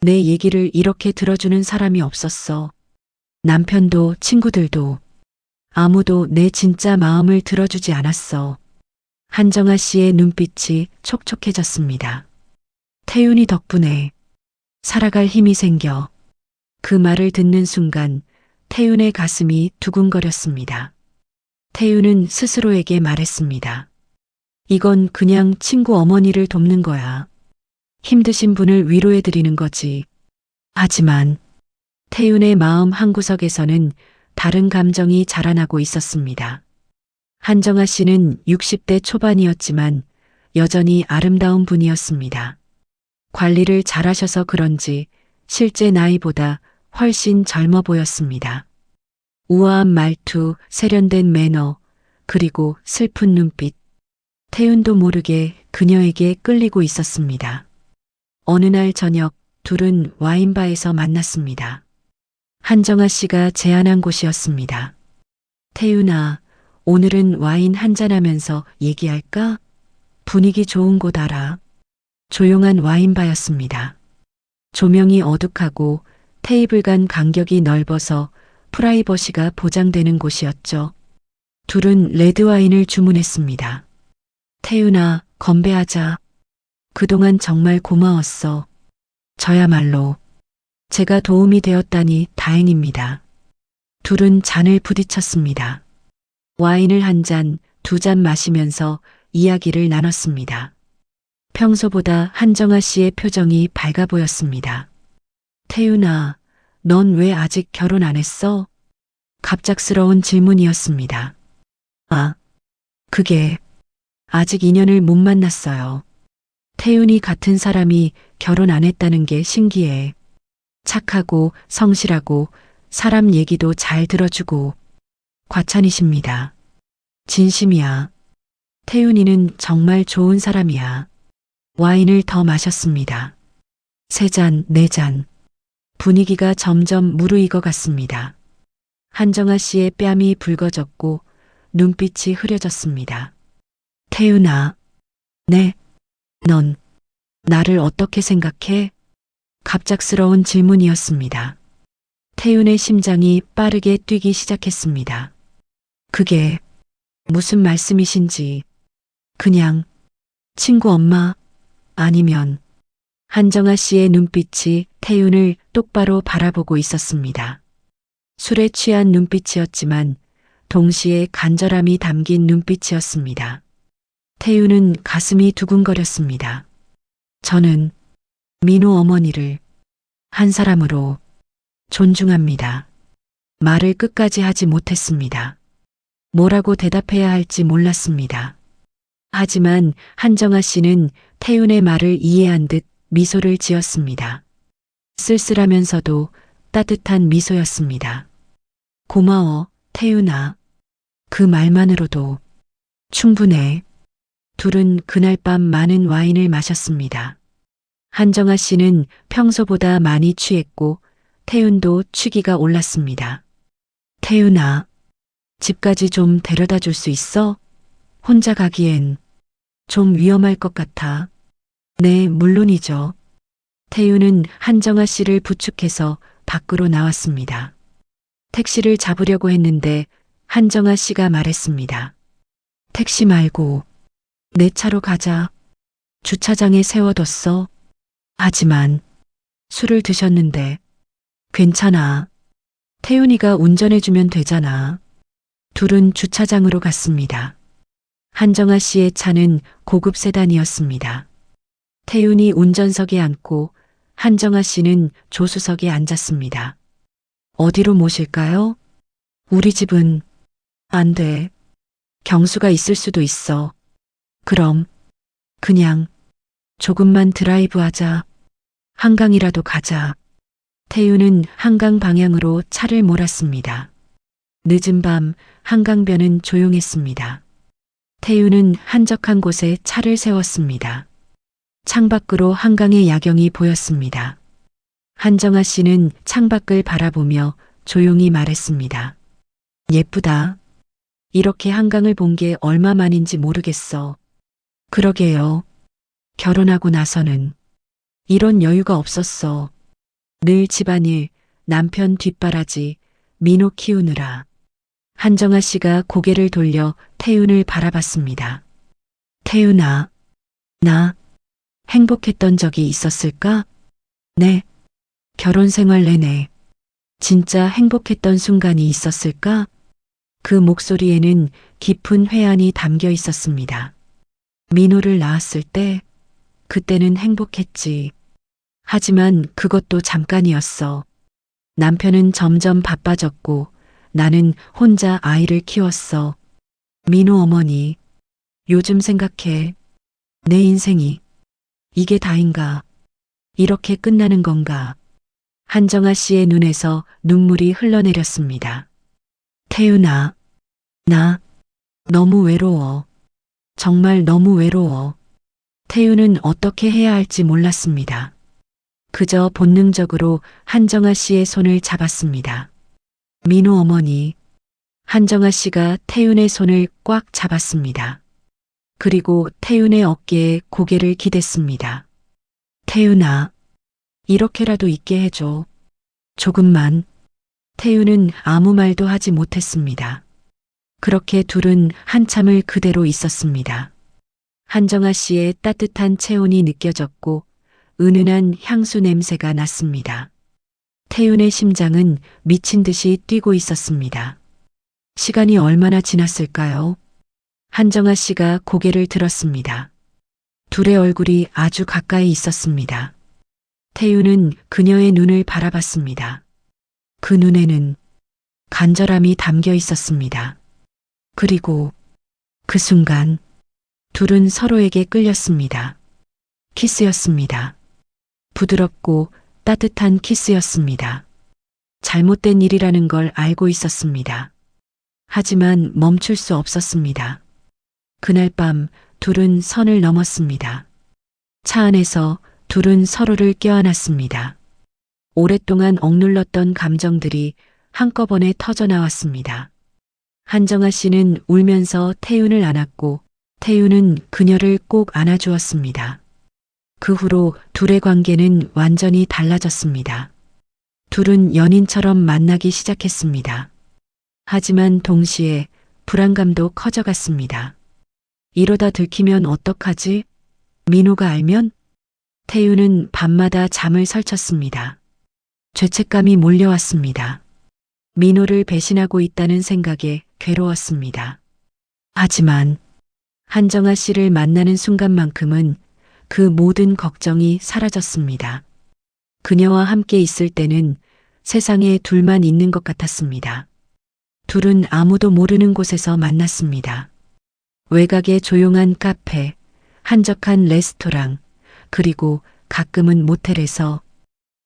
내 얘기를 이렇게 들어주는 사람이 없었어. 남편도 친구들도 아무도 내 진짜 마음을 들어주지 않았어. 한정아 씨의 눈빛이 촉촉해졌습니다. 태윤이 덕분에 살아갈 힘이 생겨. 그 말을 듣는 순간 태윤의 가슴이 두근거렸습니다. 태윤은 스스로에게 말했습니다. 이건 그냥 친구 어머니를 돕는 거야. 힘드신 분을 위로해 드리는 거지. 하지만 태윤의 마음 한구석에서는 다른 감정이 자라나고 있었습니다. 한정아 씨는 60대 초반이었지만 여전히 아름다운 분이었습니다. 관리를 잘하셔서 그런지 실제 나이보다 훨씬 젊어 보였습니다. 우아한 말투, 세련된 매너, 그리고 슬픈 눈빛. 태윤도 모르게 그녀에게 끌리고 있었습니다. 어느 날 저녁 둘은 와인바에서 만났습니다. 한정아 씨가 제안한 곳이었습니다. 태윤아, 오늘은 와인 한잔하면서 얘기할까? 분위기 좋은 곳 알아. 조용한 와인바였습니다. 조명이 어둑하고 테이블 간 간격이 넓어서 프라이버시가 보장되는 곳이었죠. 둘은 레드와인을 주문했습니다. 태윤아, 건배하자. 그동안 정말 고마웠어. 저야말로 제가 도움이 되었다니 다행입니다. 둘은 잔을 부딪혔습니다. 와인을 한 잔, 두 잔 마시면서 이야기를 나눴습니다. 평소보다 한정아 씨의 표정이 밝아 보였습니다. 태윤아, 넌 왜 아직 결혼 안 했어? 갑작스러운 질문이었습니다. 아, 그게 아직 인연을 못 만났어요. 태윤이 같은 사람이 결혼 안 했다는 게 신기해. 착하고 성실하고 사람 얘기도 잘 들어주고 과찬이십니다. 진심이야. 태윤이는 정말 좋은 사람이야. 와인을 더 마셨습니다. 세 잔, 네 잔. 분위기가 점점 무르익어 갔습니다. 한정아 씨의 뺨이 붉어졌고 눈빛이 흐려졌습니다. 태윤아, 네, 넌 나를 어떻게 생각해? 갑작스러운 질문이었습니다. 태윤의 심장이 빠르게 뛰기 시작했습니다. 그게 무슨 말씀이신지. 그냥 친구 엄마 아니면 한정아 씨의 눈빛이 태윤을 똑바로 바라보고 있었습니다. 술에 취한 눈빛이었지만 동시에 간절함이 담긴 눈빛이었습니다. 태윤은 가슴이 두근거렸습니다. 저는 민호 어머니를 한 사람으로 존중합니다. 말을 끝까지 하지 못했습니다. 뭐라고 대답해야 할지 몰랐습니다. 하지만 한정아 씨는 태윤의 말을 이해한 듯 미소를 지었습니다. 쓸쓸하면서도 따뜻한 미소였습니다. 고마워, 태윤아. 그 말만으로도 충분해. 둘은 그날 밤 많은 와인을 마셨습니다. 한정아 씨는 평소보다 많이 취했고 태윤도 취기가 올랐습니다. 태윤아, 집까지 좀 데려다 줄 수 있어? 혼자 가기엔 좀 위험할 것 같아. 네, 물론이죠. 태윤은 한정아 씨를 부축해서 밖으로 나왔습니다. 택시를 잡으려고 했는데 한정아 씨가 말했습니다. 택시 말고 내 차로 가자. 주차장에 세워뒀어. 하지만 술을 드셨는데 괜찮아. 태윤이가 운전해주면 되잖아. 둘은 주차장으로 갔습니다. 한정아 씨의 차는 고급 세단이었습니다. 태윤이 운전석에 앉고 한정아 씨는 조수석에 앉았습니다. 어디로 모실까요? 우리 집은 안 돼. 경수가 있을 수도 있어. 그럼 그냥 조금만 드라이브 하자. 한강이라도 가자. 태윤은 한강 방향으로 차를 몰았습니다. 늦은 밤 한강변은 조용했습니다. 태윤은 한적한 곳에 차를 세웠습니다. 창밖으로 한강의 야경이 보였습니다. 한정아 씨는 창밖을 바라보며 조용히 말했습니다. 예쁘다. 이렇게 한강을 본 게 얼마만인지 모르겠어. 그러게요. 결혼하고 나서는 이런 여유가 없었어. 늘 집안일, 남편 뒷바라지, 민호 키우느라. 한정아 씨가 고개를 돌려 태윤을 바라봤습니다. 태윤아, 나 행복했던 적이 있었을까? 네. 결혼 생활 내내 진짜 행복했던 순간이 있었을까? 그 목소리에는 깊은 회한이 담겨 있었습니다. 민호를 낳았을 때, 그때는 행복했지. 하지만 그것도 잠깐이었어. 남편은 점점 바빠졌고 나는 혼자 아이를 키웠어. 민호 어머니, 요즘 생각해. 내 인생이 이게 다인가? 이렇게 끝나는 건가? 한정아 씨의 눈에서 눈물이 흘러내렸습니다. 태윤아, 나 너무 외로워. 정말 너무 외로워. 태윤은 어떻게 해야 할지 몰랐습니다. 그저 본능적으로 한정아 씨의 손을 잡았습니다. 민호 어머니, 한정아 씨가 태윤의 손을 꽉 잡았습니다. 그리고 태윤의 어깨에 고개를 기댔습니다. 태윤아, 이렇게라도 있게 해줘. 조금만. 태윤은 아무 말도 하지 못했습니다. 그렇게 둘은 한참을 그대로 있었습니다. 한정아 씨의 따뜻한 체온이 느껴졌고 은은한 향수 냄새가 났습니다. 태윤의 심장은 미친 듯이 뛰고 있었습니다. 시간이 얼마나 지났을까요? 한정아 씨가 고개를 들었습니다. 둘의 얼굴이 아주 가까이 있었습니다. 태윤은 그녀의 눈을 바라봤습니다. 그 눈에는 간절함이 담겨 있었습니다. 그리고 그 순간 둘은 서로에게 끌렸습니다. 키스였습니다. 부드럽고 따뜻한 키스였습니다. 잘못된 일이라는 걸 알고 있었습니다. 하지만 멈출 수 없었습니다. 그날 밤 둘은 선을 넘었습니다. 차 안에서 둘은 서로를 껴안았습니다. 오랫동안 억눌렀던 감정들이 한꺼번에 터져나왔습니다. 한정아 씨는 울면서 태윤을 안았고 태윤은 그녀를 꼭 안아주었습니다. 그 후로 둘의 관계는 완전히 달라졌습니다. 둘은 연인처럼 만나기 시작했습니다. 하지만 동시에 불안감도 커져갔습니다. 이러다 들키면 어떡하지? 민호가 알면? 태윤은 밤마다 잠을 설쳤습니다. 죄책감이 몰려왔습니다. 민호를 배신하고 있다는 생각에 괴로웠습니다. 하지만 한정아 씨를 만나는 순간만큼은 그 모든 걱정이 사라졌습니다. 그녀와 함께 있을 때는 세상에 둘만 있는 것 같았습니다. 둘은 아무도 모르는 곳에서 만났습니다. 외곽의 조용한 카페, 한적한 레스토랑, 그리고 가끔은 모텔에서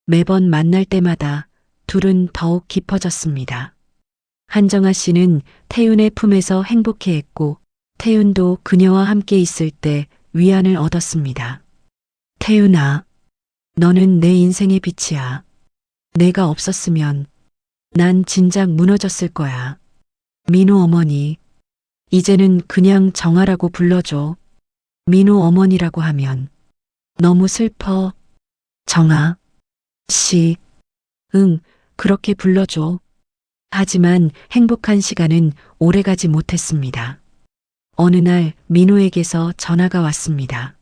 매번 만날 때마다 둘은 더욱 깊어졌습니다. 한정아 씨는 태윤의 품에서 행복해했고 태윤도 그녀와 함께 있을 때 위안을 얻었습니다. 태윤아, 너는 내 인생의 빛이야. 내가 없었으면 난 진작 무너졌을 거야. 민호 어머니, 이제는 그냥 정아라고 불러줘. 민호 어머니라고 하면 너무 슬퍼. 정아 씨, 응, 그렇게 불러줘. 하지만 행복한 시간은 오래가지 못했습니다. 어느 날 민호에게서 전화가 왔습니다.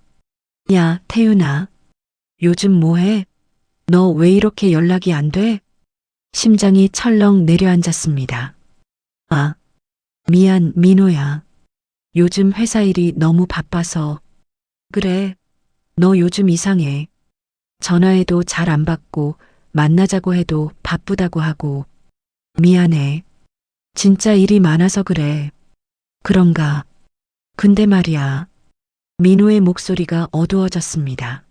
야, 태윤아. 요즘 뭐해? 너 왜 이렇게 연락이 안 돼? 심장이 철렁 내려앉았습니다. 아, 미안, 민호야. 요즘 회사 일이 너무 바빠서. 그래, 너 요즘 이상해. 전화해도 잘 안 받고 만나자고 해도 바쁘다고 하고. 미안해. 진짜 일이 많아서 그래. 그런가. 근데 말이야. 민호의 목소리가 어두워졌습니다.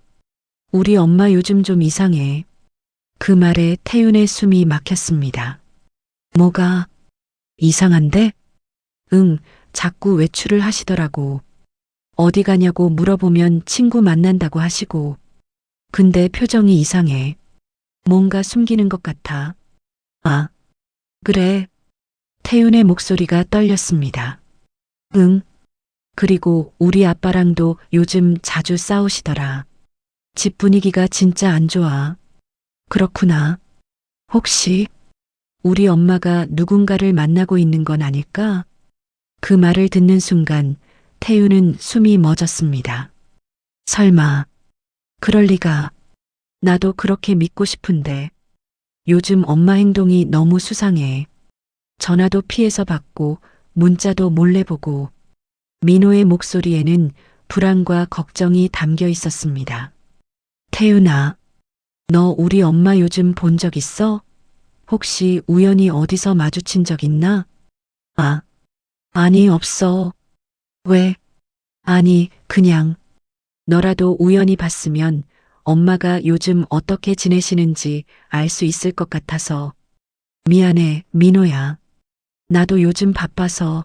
우리 엄마 요즘 좀 이상해. 그 말에 태윤의 숨이 막혔습니다. 뭐가 이상한데? 응, 자꾸 외출을 하시더라고. 어디 가냐고 물어보면 친구 만난다고 하시고. 근데 표정이 이상해. 뭔가 숨기는 것 같아. 아, 그래. 태윤의 목소리가 떨렸습니다. 응. 그리고 우리 아빠랑도 요즘 자주 싸우시더라. 집 분위기가 진짜 안 좋아. 그렇구나. 혹시 우리 엄마가 누군가를 만나고 있는 건 아닐까? 그 말을 듣는 순간 태윤은 숨이 멎었습니다. 설마, 그럴 리가. 나도 그렇게 믿고 싶은데. 요즘 엄마 행동이 너무 수상해. 전화도 피해서 받고 문자도 몰래 보고. 민호의 목소리에는 불안과 걱정이 담겨 있었습니다. 태윤아, 너 우리 엄마 요즘 본 적 있어? 혹시 우연히 어디서 마주친 적 있나? 아, 아니, 없어. 왜? 아니, 그냥. 너라도 우연히 봤으면 엄마가 요즘 어떻게 지내시는지 알 수 있을 것 같아서. 미안해, 민호야. 나도 요즘 바빠서.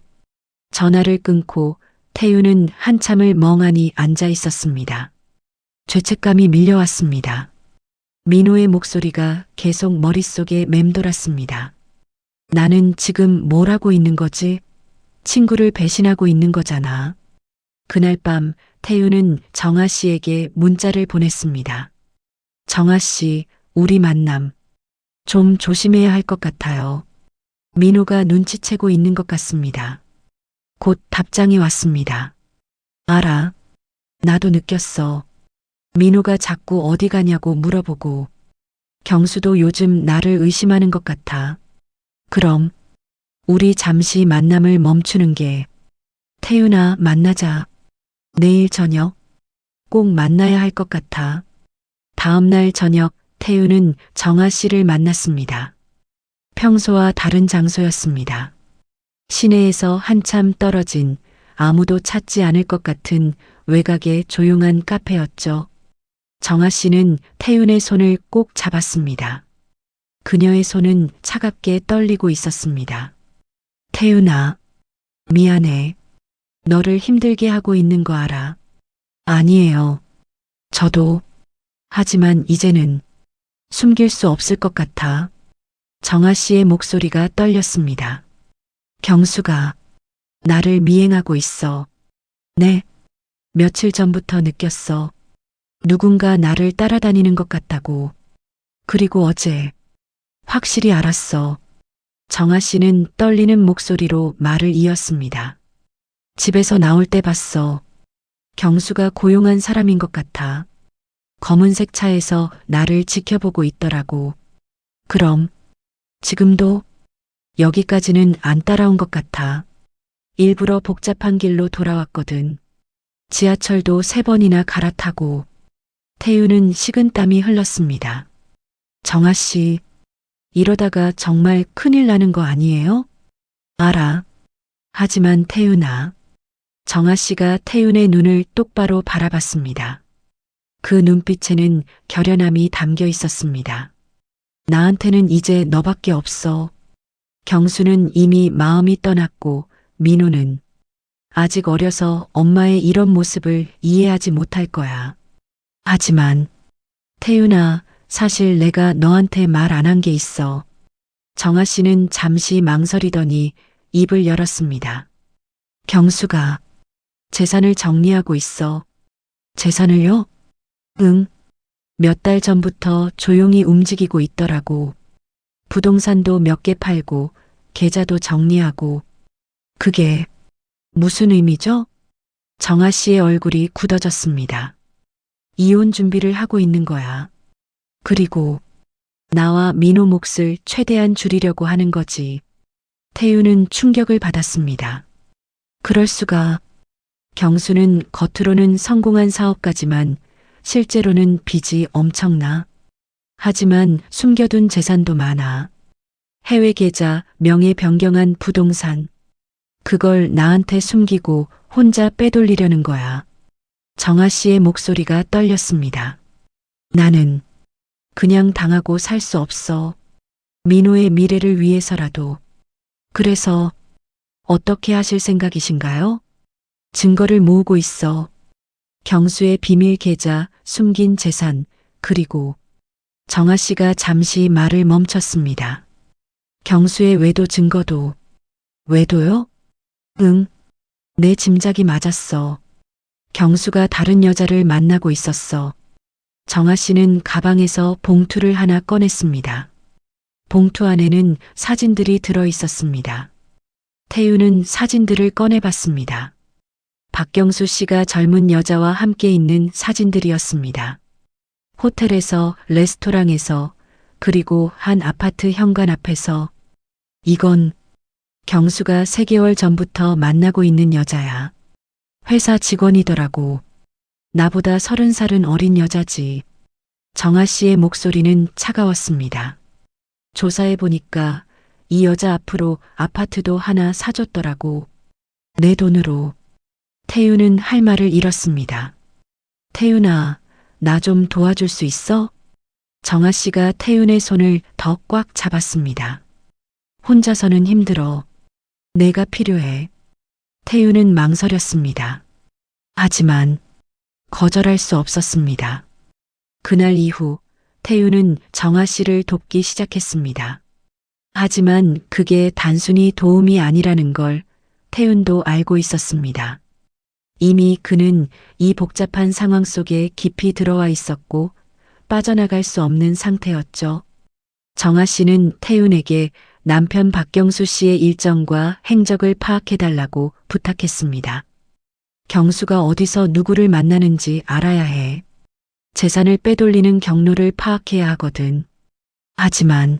전화를 끊고 태윤은 한참을 멍하니 앉아 있었습니다. 죄책감이 밀려왔습니다. 민호의 목소리가 계속 머릿속에 맴돌았습니다. 나는 지금 뭘 하고 있는 거지? 친구를 배신하고 있는 거잖아. 그날 밤 태윤은 정아 씨에게 문자를 보냈습니다. 정아 씨, 우리 만남 좀 조심해야 할 것 같아요. 민호가 눈치채고 있는 것 같습니다. 곧 답장이 왔습니다. 알아. 나도 느꼈어. 민호가 자꾸 어디 가냐고 물어보고. 경수도 요즘 나를 의심하는 것 같아. 그럼 우리 잠시 만남을 멈추는 게. 태윤아, 만나자. 내일 저녁 꼭 만나야 할 것 같아. 다음 날 저녁 태윤은 정아 씨를 만났습니다. 평소와 다른 장소였습니다. 시내에서 한참 떨어진 아무도 찾지 않을 것 같은 외곽의 조용한 카페였죠. 정아 씨는 태윤의 손을 꼭 잡았습니다. 그녀의 손은 차갑게 떨리고 있었습니다. 태윤아, 미안해. 너를 힘들게 하고 있는 거 알아. 아니에요. 저도. 하지만 이제는 숨길 수 없을 것 같아. 정아 씨의 목소리가 떨렸습니다. 경수가 나를 미행하고 있어. 네. 며칠 전부터 느꼈어. 누군가 나를 따라다니는 것 같다고. 그리고 어제 확실히 알았어. 정아 씨는 떨리는 목소리로 말을 이었습니다. 집에서 나올 때 봤어. 경수가 고용한 사람인 것 같아. 검은색 차에서 나를 지켜보고 있더라고. 그럼 지금도 여기까지는 안 따라온 것 같아. 일부러 복잡한 길로 돌아왔거든. 지하철도 3번이나 갈아타고. 태윤은 식은땀이 흘렀습니다. 정아 씨, 이러다가 정말 큰일 나는 거 아니에요? 알아. 하지만 태윤아. 정아 씨가 태윤의 눈을 똑바로 바라봤습니다. 그 눈빛에는 결연함이 담겨 있었습니다. 나한테는 이제 너밖에 없어. 경수는 이미 마음이 떠났고 민호는 아직 어려서 엄마의 이런 모습을 이해하지 못할 거야. 하지만 태윤아, 사실 내가 너한테 말 안 한 게 있어. 정아 씨는 잠시 망설이더니 입을 열었습니다. 경수가 재산을 정리하고 있어. 재산을요? 응. 몇 달 전부터 조용히 움직이고 있더라고. 부동산도 몇 개 팔고 계좌도 정리하고. 그게 무슨 의미죠? 정아 씨의 얼굴이 굳어졌습니다. 이혼 준비를 하고 있는 거야. 그리고 나와 민호 몫을 최대한 줄이려고 하는 거지. 태유는 충격을 받았습니다. 그럴 수가. 경수는 겉으로는 성공한 사업가지만 실제로는 빚이 엄청나. 하지만 숨겨둔 재산도 많아. 해외 계좌, 명예 변경한 부동산. 그걸 나한테 숨기고 혼자 빼돌리려는 거야. 정아 씨의 목소리가 떨렸습니다. 나는 그냥 당하고 살 수 없어. 민호의 미래를 위해서라도. 그래서 어떻게 하실 생각이신가요? 증거를 모으고 있어. 경수의 비밀 계좌, 숨긴 재산, 그리고 정아 씨가 잠시 말을 멈췄습니다. 경수의 외도 증거도. 외도요? 응, 내 짐작이 맞았어. 경수가 다른 여자를 만나고 있었어. 정아 씨는 가방에서 봉투를 하나 꺼냈습니다. 봉투 안에는 사진들이 들어 있었습니다. 태유는 사진들을 꺼내봤습니다. 박경수 씨가 젊은 여자와 함께 있는 사진들이었습니다. 호텔에서, 레스토랑에서, 그리고 한 아파트 현관 앞에서. 이건 경수가 3개월 전부터 만나고 있는 여자야. 회사 직원이더라고. 나보다 30살은 어린 여자지. 정아 씨의 목소리는 차가웠습니다. 조사해 보니까 이 여자 앞으로 아파트도 하나 사줬더라고. 내 돈으로. 태유는 할 말을 잃었습니다. 태윤아, 나 좀 도와줄 수 있어? 정아 씨가 태윤의 손을 더 꽉 잡았습니다. 혼자서는 힘들어. 내가 필요해. 태윤은 망설였습니다. 하지만 거절할 수 없었습니다. 그날 이후 태윤은 정아 씨를 돕기 시작했습니다. 하지만 그게 단순히 도움이 아니라는 걸 태윤도 알고 있었습니다. 이미 그는 이 복잡한 상황 속에 깊이 들어와 있었고 빠져나갈 수 없는 상태였죠. 정아 씨는 태윤에게 남편 박경수 씨의 일정과 행적을 파악해달라고 부탁했습니다. 경수가 어디서 누구를 만나는지 알아야 해. 재산을 빼돌리는 경로를 파악해야 하거든. 하지만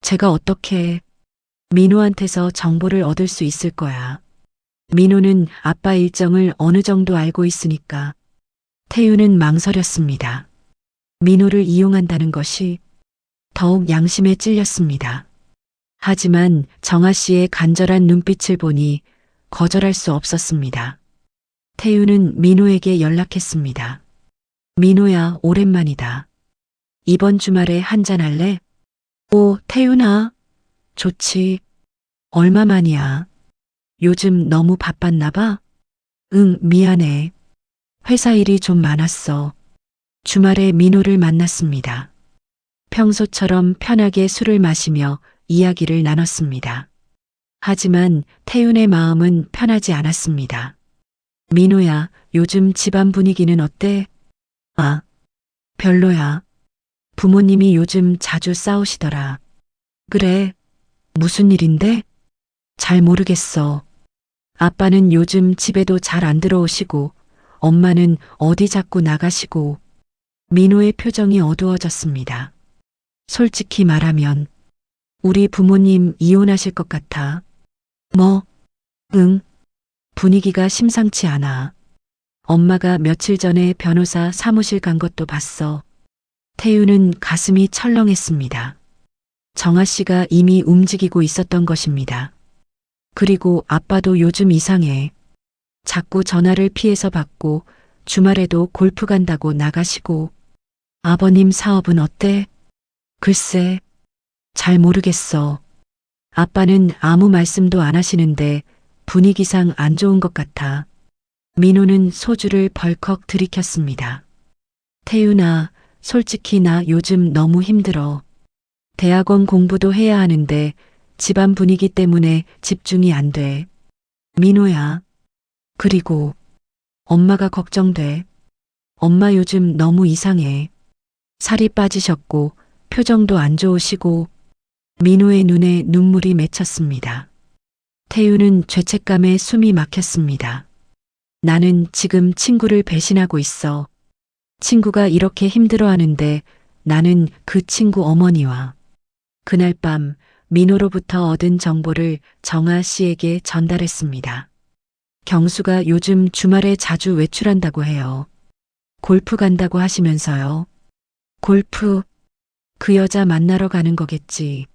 제가 어떻게 민호한테서 정보를 얻을 수 있을 거야. 민호는 아빠 일정을 어느 정도 알고 있으니까. 태유는 망설였습니다. 민호를 이용한다는 것이 더욱 양심에 찔렸습니다. 하지만 정아 씨의 간절한 눈빛을 보니 거절할 수 없었습니다. 태유는 민호에게 연락했습니다. 민호야, 오랜만이다. 이번 주말에 한잔할래? 오, 태윤아. 좋지. 얼마만이야? 요즘 너무 바빴나 봐? 응, 미안해. 회사 일이 좀 많았어. 주말에 민호를 만났습니다. 평소처럼 편하게 술을 마시며 이야기를 나눴습니다. 하지만 태윤의 마음은 편하지 않았습니다. 민호야, 요즘 집안 분위기는 어때? 아, 별로야. 부모님이 요즘 자주 싸우시더라. 그래, 무슨 일인데? 잘 모르겠어. 아빠는 요즘 집에도 잘 안 들어오시고, 엄마는 어디 자꾸 나가시고. 민호의 표정이 어두워졌습니다. 솔직히 말하면 우리 부모님 이혼하실 것 같아. 뭐? 응. 분위기가 심상치 않아. 엄마가 며칠 전에 변호사 사무실 간 것도 봤어. 태유는 가슴이 철렁했습니다. 정아 씨가 이미 움직이고 있었던 것입니다. 그리고 아빠도 요즘 이상해. 자꾸 전화를 피해서 받고 주말에도 골프 간다고 나가시고. 아버님 사업은 어때? 글쎄, 잘 모르겠어. 아빠는 아무 말씀도 안 하시는데 분위기상 안 좋은 것 같아. 민호는 소주를 벌컥 들이켰습니다. 태윤아, 솔직히 나 요즘 너무 힘들어. 대학원 공부도 해야 하는데 집안 분위기 때문에 집중이 안 돼. 민호야. 그리고 엄마가 걱정돼. 엄마 요즘 너무 이상해. 살이 빠지셨고 표정도 안 좋으시고. 민호의 눈에 눈물이 맺혔습니다. 태우는 죄책감에 숨이 막혔습니다. 나는 지금 친구를 배신하고 있어. 친구가 이렇게 힘들어하는데 나는 그 친구 어머니와. 그날 밤 민호로부터 얻은 정보를 정아 씨에게 전달했습니다. 경수가 요즘 주말에 자주 외출한다고 해요. 골프 간다고 하시면서요. 골프? 그 여자 만나러 가는 거겠지.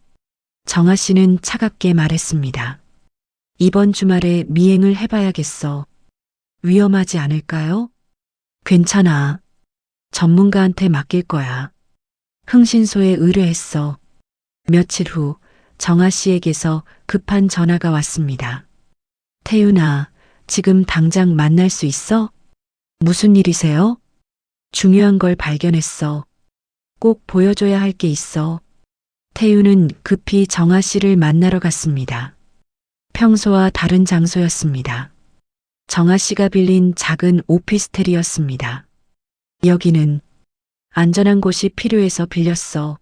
정아 씨는 차갑게 말했습니다. 이번 주말에 미행을 해봐야겠어. 위험하지 않을까요? 괜찮아. 전문가한테 맡길 거야. 흥신소에 의뢰했어. 며칠 후 정아 씨에게서 급한 전화가 왔습니다. 태윤아, 지금 당장 만날 수 있어? 무슨 일이세요? 중요한 걸 발견했어. 꼭 보여줘야 할 게 있어. 태윤은 급히 정아 씨를 만나러 갔습니다. 평소와 다른 장소였습니다. 정아 씨가 빌린 작은 오피스텔이었습니다. 여기는 안전한 곳이 필요해서 빌렸어.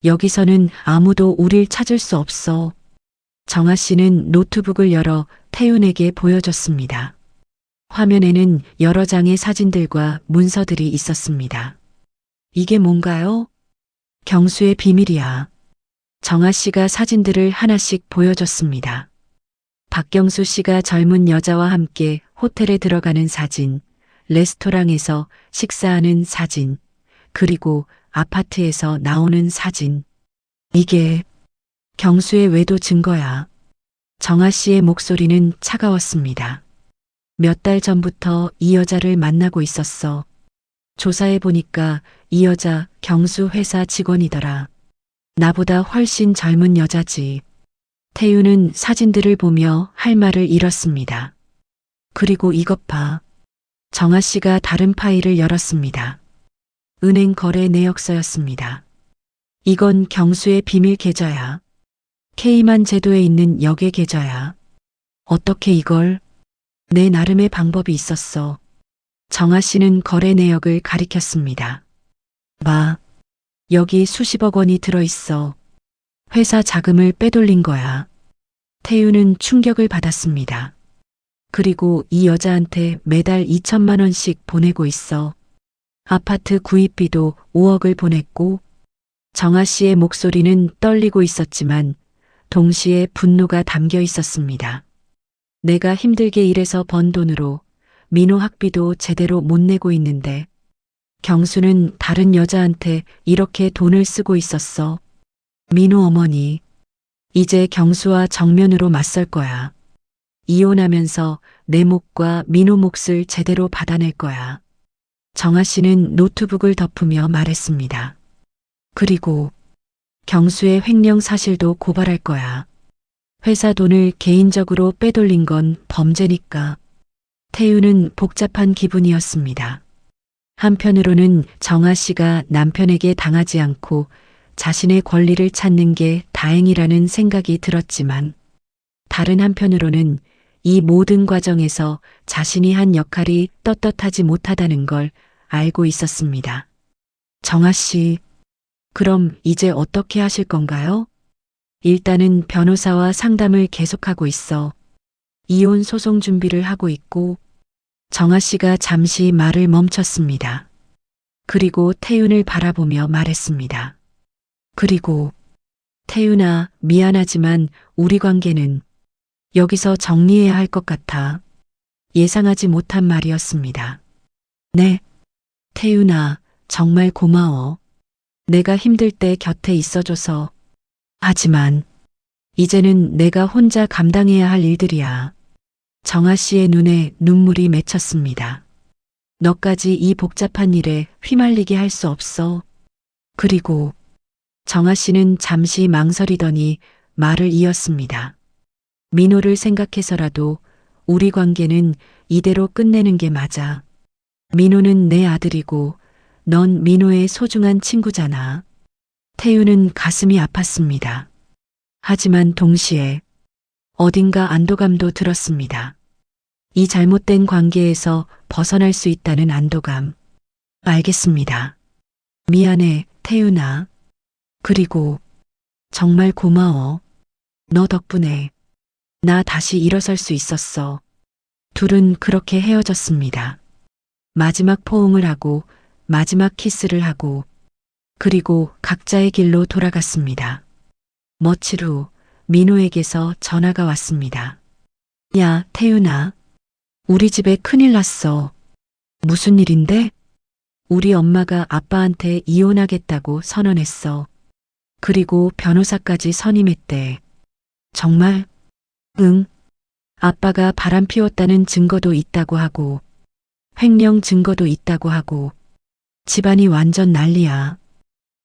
여기서는 아무도 우릴 찾을 수 없어. 정아 씨는 노트북을 열어 태윤에게 보여줬습니다. 화면에는 여러 장의 사진들과 문서들이 있었습니다. 이게 뭔가요? 경수의 비밀이야. 정아 씨가 사진들을 하나씩 보여줬습니다. 박경수 씨가 젊은 여자와 함께 호텔에 들어가는 사진, 레스토랑에서 식사하는 사진, 그리고 아파트에서 나오는 사진. 이게 경수의 외도 증거야. 정아 씨의 목소리는 차가웠습니다. 몇 달 전부터 이 여자를 만나고 있었어. 조사해 보니까 이 여자 경수 회사 직원이더라. 나보다 훨씬 젊은 여자지. 태윤은 사진들을 보며 할 말을 잃었습니다. 그리고 이것 봐. 정아 씨가 다른 파일을 열었습니다. 은행 거래 내역서였습니다. 이건 경수의 비밀 계좌야. K만 제도에 있는 역의 계좌야. 어떻게 이걸? 내 나름의 방법이 있었어. 정아 씨는 거래 내역을 가리켰습니다. 봐. 여기 수십억 원이 들어있어. 회사 자금을 빼돌린 거야. 태윤은 충격을 받았습니다. 그리고 이 여자한테 매달 2천만 원씩 보내고 있어. 아파트 구입비도 5억을 보냈고. 정아 씨의 목소리는 떨리고 있었지만 동시에 분노가 담겨 있었습니다. 내가 힘들게 일해서 번 돈으로 민호 학비도 제대로 못 내고 있는데 경수는 다른 여자한테 이렇게 돈을 쓰고 있었어. 민호 어머니, 이제 경수와 정면으로 맞설 거야. 이혼하면서 내 몫과 민호 몫을 제대로 받아낼 거야. 정아 씨는 노트북을 덮으며 말했습니다. 그리고 경수의 횡령 사실도 고발할 거야. 회사 돈을 개인적으로 빼돌린 건 범죄니까. 태윤은 복잡한 기분이었습니다. 한편으로는 정아 씨가 남편에게 당하지 않고 자신의 권리를 찾는 게 다행이라는 생각이 들었지만 다른 한편으로는 이 모든 과정에서 자신이 한 역할이 떳떳하지 못하다는 걸 알고 있었습니다. 정아 씨, 그럼 이제 어떻게 하실 건가요? 일단은 변호사와 상담을 계속하고 있어. 이혼 소송 준비를 하고 있고. 정아 씨가 잠시 말을 멈췄습니다. 그리고 태윤을 바라보며 말했습니다. 그리고 태윤아, 미안하지만 우리 관계는 여기서 정리해야 할 것 같아. 예상하지 못한 말이었습니다. 네. 태윤아, 정말 고마워. 내가 힘들 때 곁에 있어줘서. 하지만 이제는 내가 혼자 감당해야 할 일들이야. 정아 씨의 눈에 눈물이 맺혔습니다. 너까지 이 복잡한 일에 휘말리게 할 수 없어. 그리고 정아 씨는 잠시 망설이더니 말을 이었습니다. 민호를 생각해서라도 우리 관계는 이대로 끝내는 게 맞아. 민호는 내 아들이고 넌 민호의 소중한 친구잖아. 태우는 가슴이 아팠습니다. 하지만 동시에 어딘가 안도감도 들었습니다. 이 잘못된 관계에서 벗어날 수 있다는 안도감. 알겠습니다. 미안해, 태윤아. 그리고 정말 고마워. 너 덕분에 나 다시 일어설 수 있었어. 둘은 그렇게 헤어졌습니다. 마지막 포옹을 하고 마지막 키스를 하고 그리고 각자의 길로 돌아갔습니다. 며칠 후 민호에게서 전화가 왔습니다. 야, 태윤아. 우리 집에 큰일 났어. 무슨 일인데? 우리 엄마가 아빠한테 이혼하겠다고 선언했어. 그리고 변호사까지 선임했대. 정말? 응. 아빠가 바람 피웠다는 증거도 있다고 하고, 횡령 증거도 있다고 하고, 집안이 완전 난리야.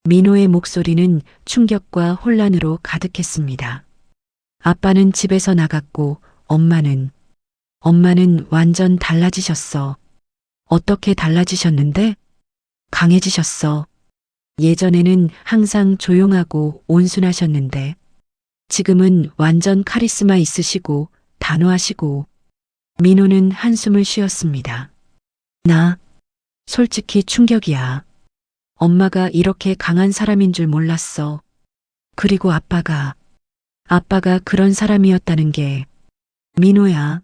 민호의 목소리는 충격과 혼란으로 가득했습니다. 아빠는 집에서 나갔고, 엄마는 완전 달라지셨어. 어떻게 달라지셨는데? 강해지셨어. 예전에는 항상 조용하고 온순하셨는데, 지금은 완전 카리스마 있으시고, 단호하시고, 민호는 한숨을 쉬었습니다. 나, 솔직히 충격이야. 엄마가 이렇게 강한 사람인 줄 몰랐어. 그리고 아빠가 그런 사람이었다는 게, 민호야,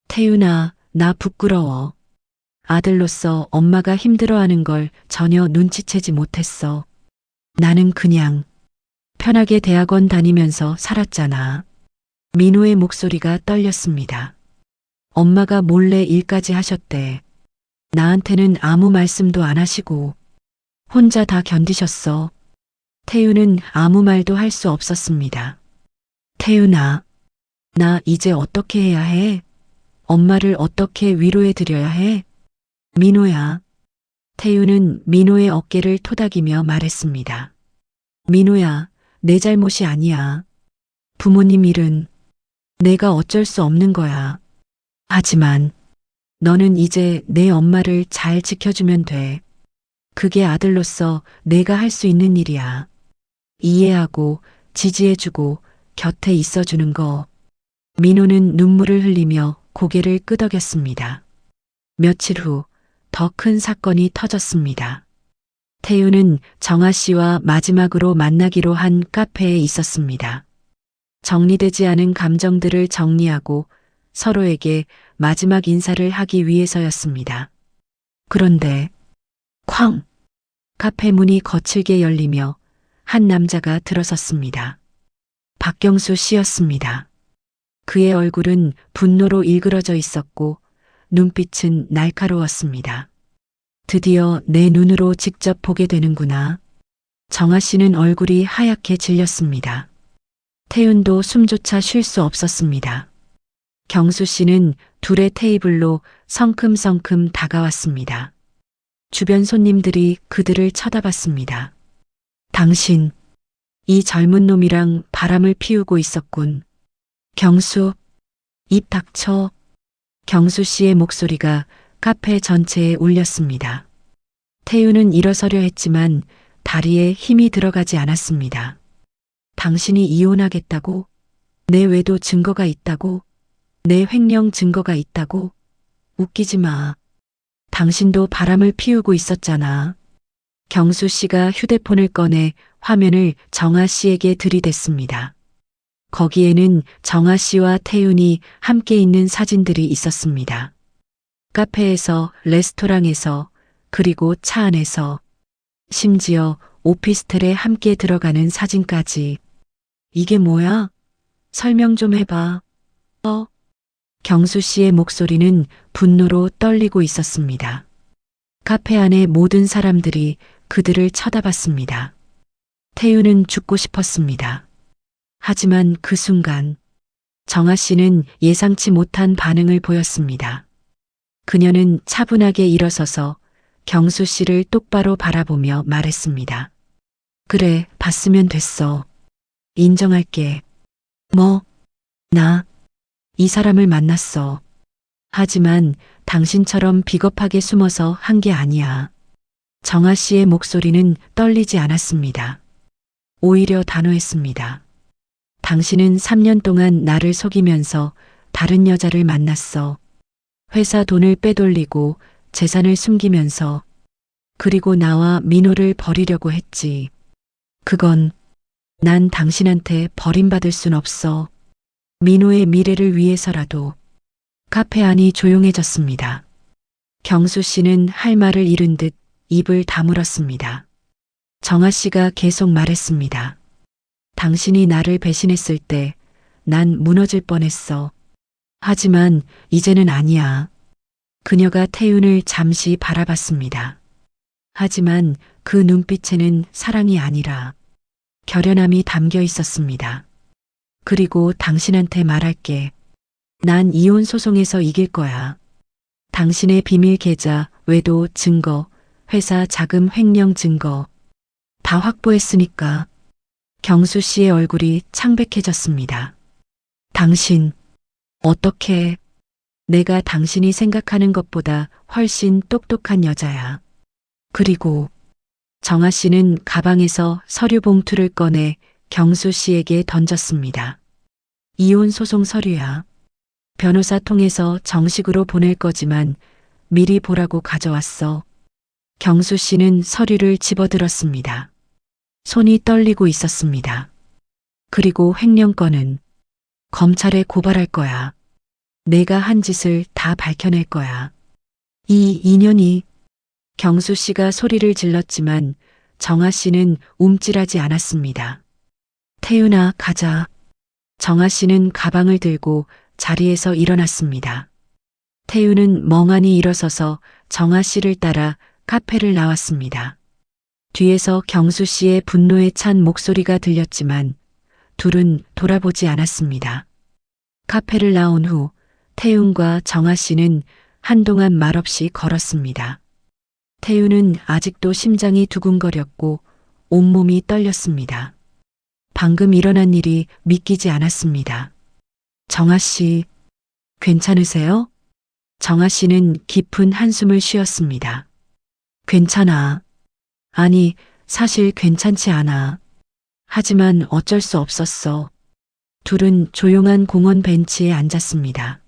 태윤아, 나 부끄러워. 아들로서 엄마가 힘들어하는 걸 전혀 눈치채지 못했어. 나는 그냥 편하게 대학원 다니면서 살았잖아. 민호의 목소리가 떨렸습니다. 엄마가 몰래 일까지 하셨대. 나한테는 아무 말씀도 안 하시고 혼자 다 견디셨어. 태윤은 아무 말도 할 수 없었습니다. 태윤아, 나 이제 어떻게 해야 해? 엄마를 어떻게 위로해 드려야 해? 민호야. 태윤은 민호의 어깨를 토닥이며 말했습니다. 민호야, 내 잘못이 아니야. 부모님 일은 내가 어쩔 수 없는 거야. 하지만 너는 이제 내 엄마를 잘 지켜주면 돼. 그게 아들로서 내가 할 수 있는 일이야. 이해하고 지지해주고 곁에 있어주는 거. 민호는 눈물을 흘리며 고개를 끄덕였습니다. 며칠 후 더 큰 사건이 터졌습니다. 태윤은 정아 씨와 마지막으로 만나기로 한 카페에 있었습니다. 정리되지 않은 감정들을 정리하고 서로에게 마지막 인사를 하기 위해서였습니다. 그런데 쾅! 카페 문이 거칠게 열리며 한 남자가 들어섰습니다. 박경수 씨였습니다. 그의 얼굴은 분노로 일그러져 있었고 눈빛은 날카로웠습니다. 드디어 내 눈으로 직접 보게 되는구나. 정아 씨는 얼굴이 하얗게 질렸습니다. 태윤도 숨조차 쉴 수 없었습니다. 경수 씨는 둘의 테이블로 성큼성큼 다가왔습니다. 주변 손님들이 그들을 쳐다봤습니다. 당신, 이 젊은 놈이랑 바람을 피우고 있었군. 경수, 입 닥쳐. 경수 씨의 목소리가 카페 전체에 울렸습니다. 태윤은 일어서려 했지만 다리에 힘이 들어가지 않았습니다. 당신이 이혼하겠다고? 내 외도 증거가 있다고? 내 횡령 증거가 있다고? 웃기지 마. 당신도 바람을 피우고 있었잖아. 경수 씨가 휴대폰을 꺼내 화면을 정아 씨에게 들이댔습니다. 거기에는 정아 씨와 태윤이 함께 있는 사진들이 있었습니다. 카페에서, 레스토랑에서, 그리고 차 안에서, 심지어 오피스텔에 함께 들어가는 사진까지. 이게 뭐야? 설명 좀 해봐. 경수 씨의 목소리는 분노로 떨리고 있었습니다. 카페 안의 모든 사람들이 그들을 쳐다봤습니다. 태윤은 죽고 싶었습니다. 하지만 그 순간 정아 씨는 예상치 못한 반응을 보였습니다. 그녀는 차분하게 일어서서 경수 씨를 똑바로 바라보며 말했습니다. 그래, 봤으면 됐어. 인정할게. 뭐? 나 이 사람을 만났어. 하지만 당신처럼 비겁하게 숨어서 한 게 아니야. 정아 씨의 목소리는 떨리지 않았습니다. 오히려 단호했습니다. 당신은 3년 동안 나를 속이면서 다른 여자를 만났어. 회사 돈을 빼돌리고 재산을 숨기면서 그리고 나와 민호를 버리려고 했지. 그건 난 당신한테 버림받을 순 없어. 민호의 미래를 위해서라도. 카페 안이 조용해졌습니다. 경수 씨는 할 말을 잃은 듯 입을 다물었습니다. 정아 씨가 계속 말했습니다. 당신이 나를 배신했을 때 난 무너질 뻔했어. 하지만 이제는 아니야. 그녀가 태윤을 잠시 바라봤습니다. 하지만 그 눈빛에는 사랑이 아니라 결연함이 담겨 있었습니다. 그리고 당신한테 말할게. 난 이혼 소송에서 이길 거야. 당신의 비밀 계좌, 외도 증거, 회사 자금 횡령 증거 다 확보했으니까. 경수 씨의 얼굴이 창백해졌습니다. 당신, 어떻게, 내가 당신이 생각하는 것보다 훨씬 똑똑한 여자야. 그리고 정아 씨는 가방에서 서류 봉투를 꺼내 경수 씨에게 던졌습니다. 이혼 소송 서류야. 변호사 통해서 정식으로 보낼 거지만 미리 보라고 가져왔어. 경수 씨는 서류를 집어들었습니다. 손이 떨리고 있었습니다. 그리고 횡령건은 검찰에 고발할 거야. 내가 한 짓을 다 밝혀낼 거야. 이 인연이. 경수 씨가 소리를 질렀지만 정아 씨는 움찔하지 않았습니다. 태윤아, 가자. 정아 씨는 가방을 들고 자리에서 일어났습니다. 태윤은 멍하니 일어서서 정아 씨를 따라 카페를 나왔습니다. 뒤에서 경수 씨의 분노에 찬 목소리가 들렸지만 둘은 돌아보지 않았습니다. 카페를 나온 후 태윤과 정아 씨는 한동안 말없이 걸었습니다. 태윤은 아직도 심장이 두근거렸고 온몸이 떨렸습니다. 방금 일어난 일이 믿기지 않았습니다. 정아 씨, 괜찮으세요? 정아 씨는 깊은 한숨을 쉬었습니다. 괜찮아. 아니, 사실 괜찮지 않아. 하지만 어쩔 수 없었어. 둘은 조용한 공원 벤치에 앉았습니다.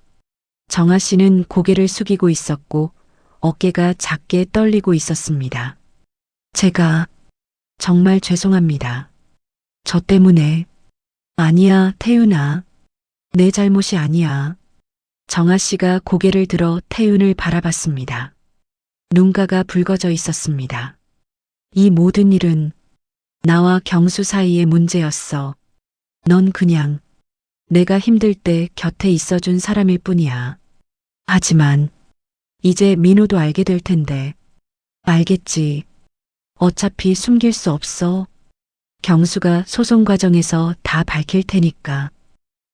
정아 씨는 고개를 숙이고 있었고 어깨가 작게 떨리고 있었습니다. 제가 정말 죄송합니다. 저 때문에. 아니야, 태윤아. 내 잘못이 아니야. 정아 씨가 고개를 들어 태윤을 바라봤습니다. 눈가가 붉어져 있었습니다. 이 모든 일은 나와 경수 사이의 문제였어. 넌 그냥 내가 힘들 때 곁에 있어준 사람일 뿐이야. 하지만 이제 민호도 알게 될 텐데. 알겠지. 어차피 숨길 수 없어. 경수가 소송 과정에서 다 밝힐 테니까.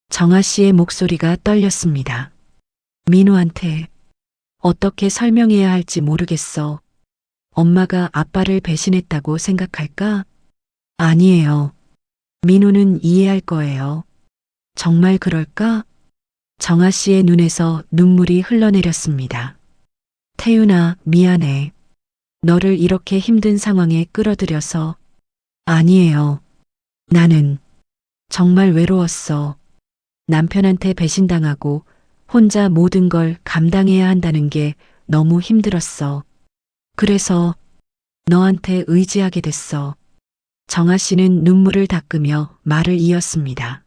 정아 씨의 목소리가 떨렸습니다. 민호한테 어떻게 설명해야 할지 모르겠어. 엄마가 아빠를 배신했다고 생각할까? 아니에요. 민호는 이해할 거예요. 정말 그럴까? 정아 씨의 눈에서 눈물이 흘러내렸습니다. 태윤아, 미안해. 너를 이렇게 힘든 상황에 끌어들여서. 아니에요. 나는 정말 외로웠어. 남편한테 배신당하고 혼자 모든 걸 감당해야 한다는 게 너무 힘들었어. 그래서 너한테 의지하게 됐어. 정아 씨는 눈물을 닦으며 말을 이었습니다.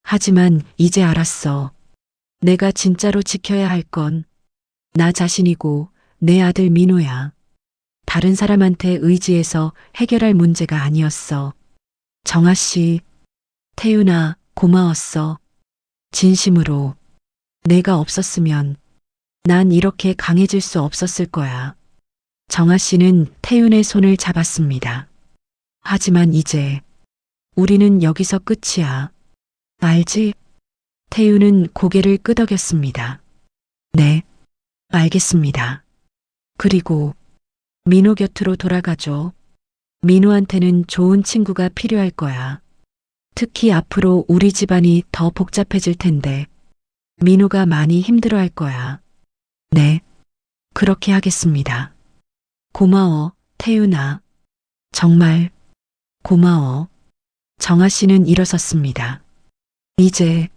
하지만 이제 알았어. 내가 진짜로 지켜야 할 건 나 자신이고 내 아들 민호야. 다른 사람한테 의지해서 해결할 문제가 아니었어. 정아 씨, 태윤아, 고마웠어. 진심으로. 내가 없었으면 난 이렇게 강해질 수 없었을 거야. 정아 씨는 태윤의 손을 잡았습니다. 하지만 이제 우리는 여기서 끝이야. 알지? 태윤은 고개를 끄덕였습니다. 네, 알겠습니다. 그리고 민호 곁으로 돌아가죠. 민호한테는 좋은 친구가 필요할 거야. 특히 앞으로 우리 집안이 더 복잡해질 텐데 민호가 많이 힘들어할 거야. 네, 그렇게 하겠습니다. 고마워, 태윤아, 정말 고마워. 정아 씨는 일어섰습니다. 이제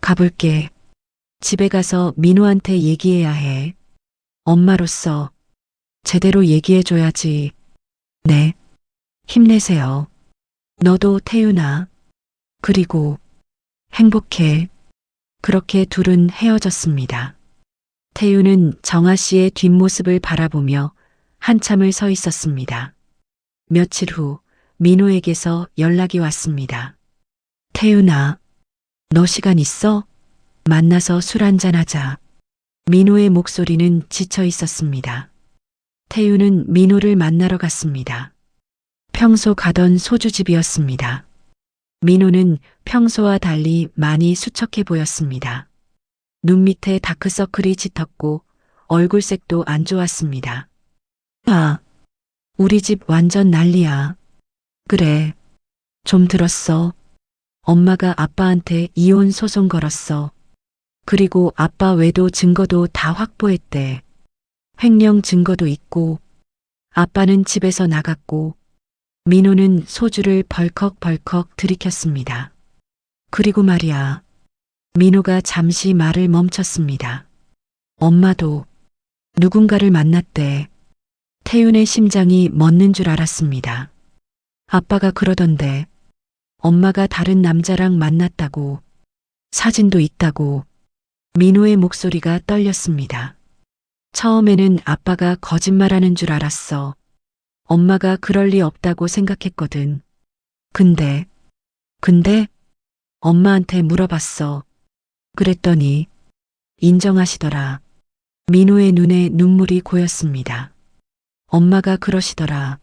가볼게. 집에 가서 민호한테 얘기해야 해. 엄마로서 제대로 얘기해줘야지. 네, 힘내세요. 너도 태윤아. 그리고 행복해. 그렇게 둘은 헤어졌습니다. 태윤은 정아 씨의 뒷모습을 바라보며 한참을 서 있었습니다. 며칠 후 민호에게서 연락이 왔습니다. 태윤아, 너 시간 있어? 만나서 술 한잔하자. 민호의 목소리는 지쳐 있었습니다. 태윤은 민호를 만나러 갔습니다. 평소 가던 소주집이었습니다. 민호는 평소와 달리 많이 수척해 보였습니다. 눈 밑에 다크서클이 짙었고 얼굴색도 안 좋았습니다. 아, 우리 집 완전 난리야. 그래, 좀 들었어. 엄마가 아빠한테 이혼 소송 걸었어. 그리고 아빠 외도 증거도 다 확보했대. 횡령 증거도 있고, 아빠는 집에서 나갔고, 민호는 소주를 벌컥벌컥 들이켰습니다. 그리고 말이야. 민호가 잠시 말을 멈췄습니다. 엄마도 누군가를 만났대. 태윤의 심장이 멎는 줄 알았습니다. 아빠가 그러던데 엄마가 다른 남자랑 만났다고, 사진도 있다고. 민호의 목소리가 떨렸습니다. 처음에는 아빠가 거짓말하는 줄 알았어. 엄마가 그럴 리 없다고 생각했거든. 근데 엄마한테 물어봤어. 그랬더니 인정하시더라. 민호의 눈에 눈물이 고였습니다. 엄마가 그러시더라.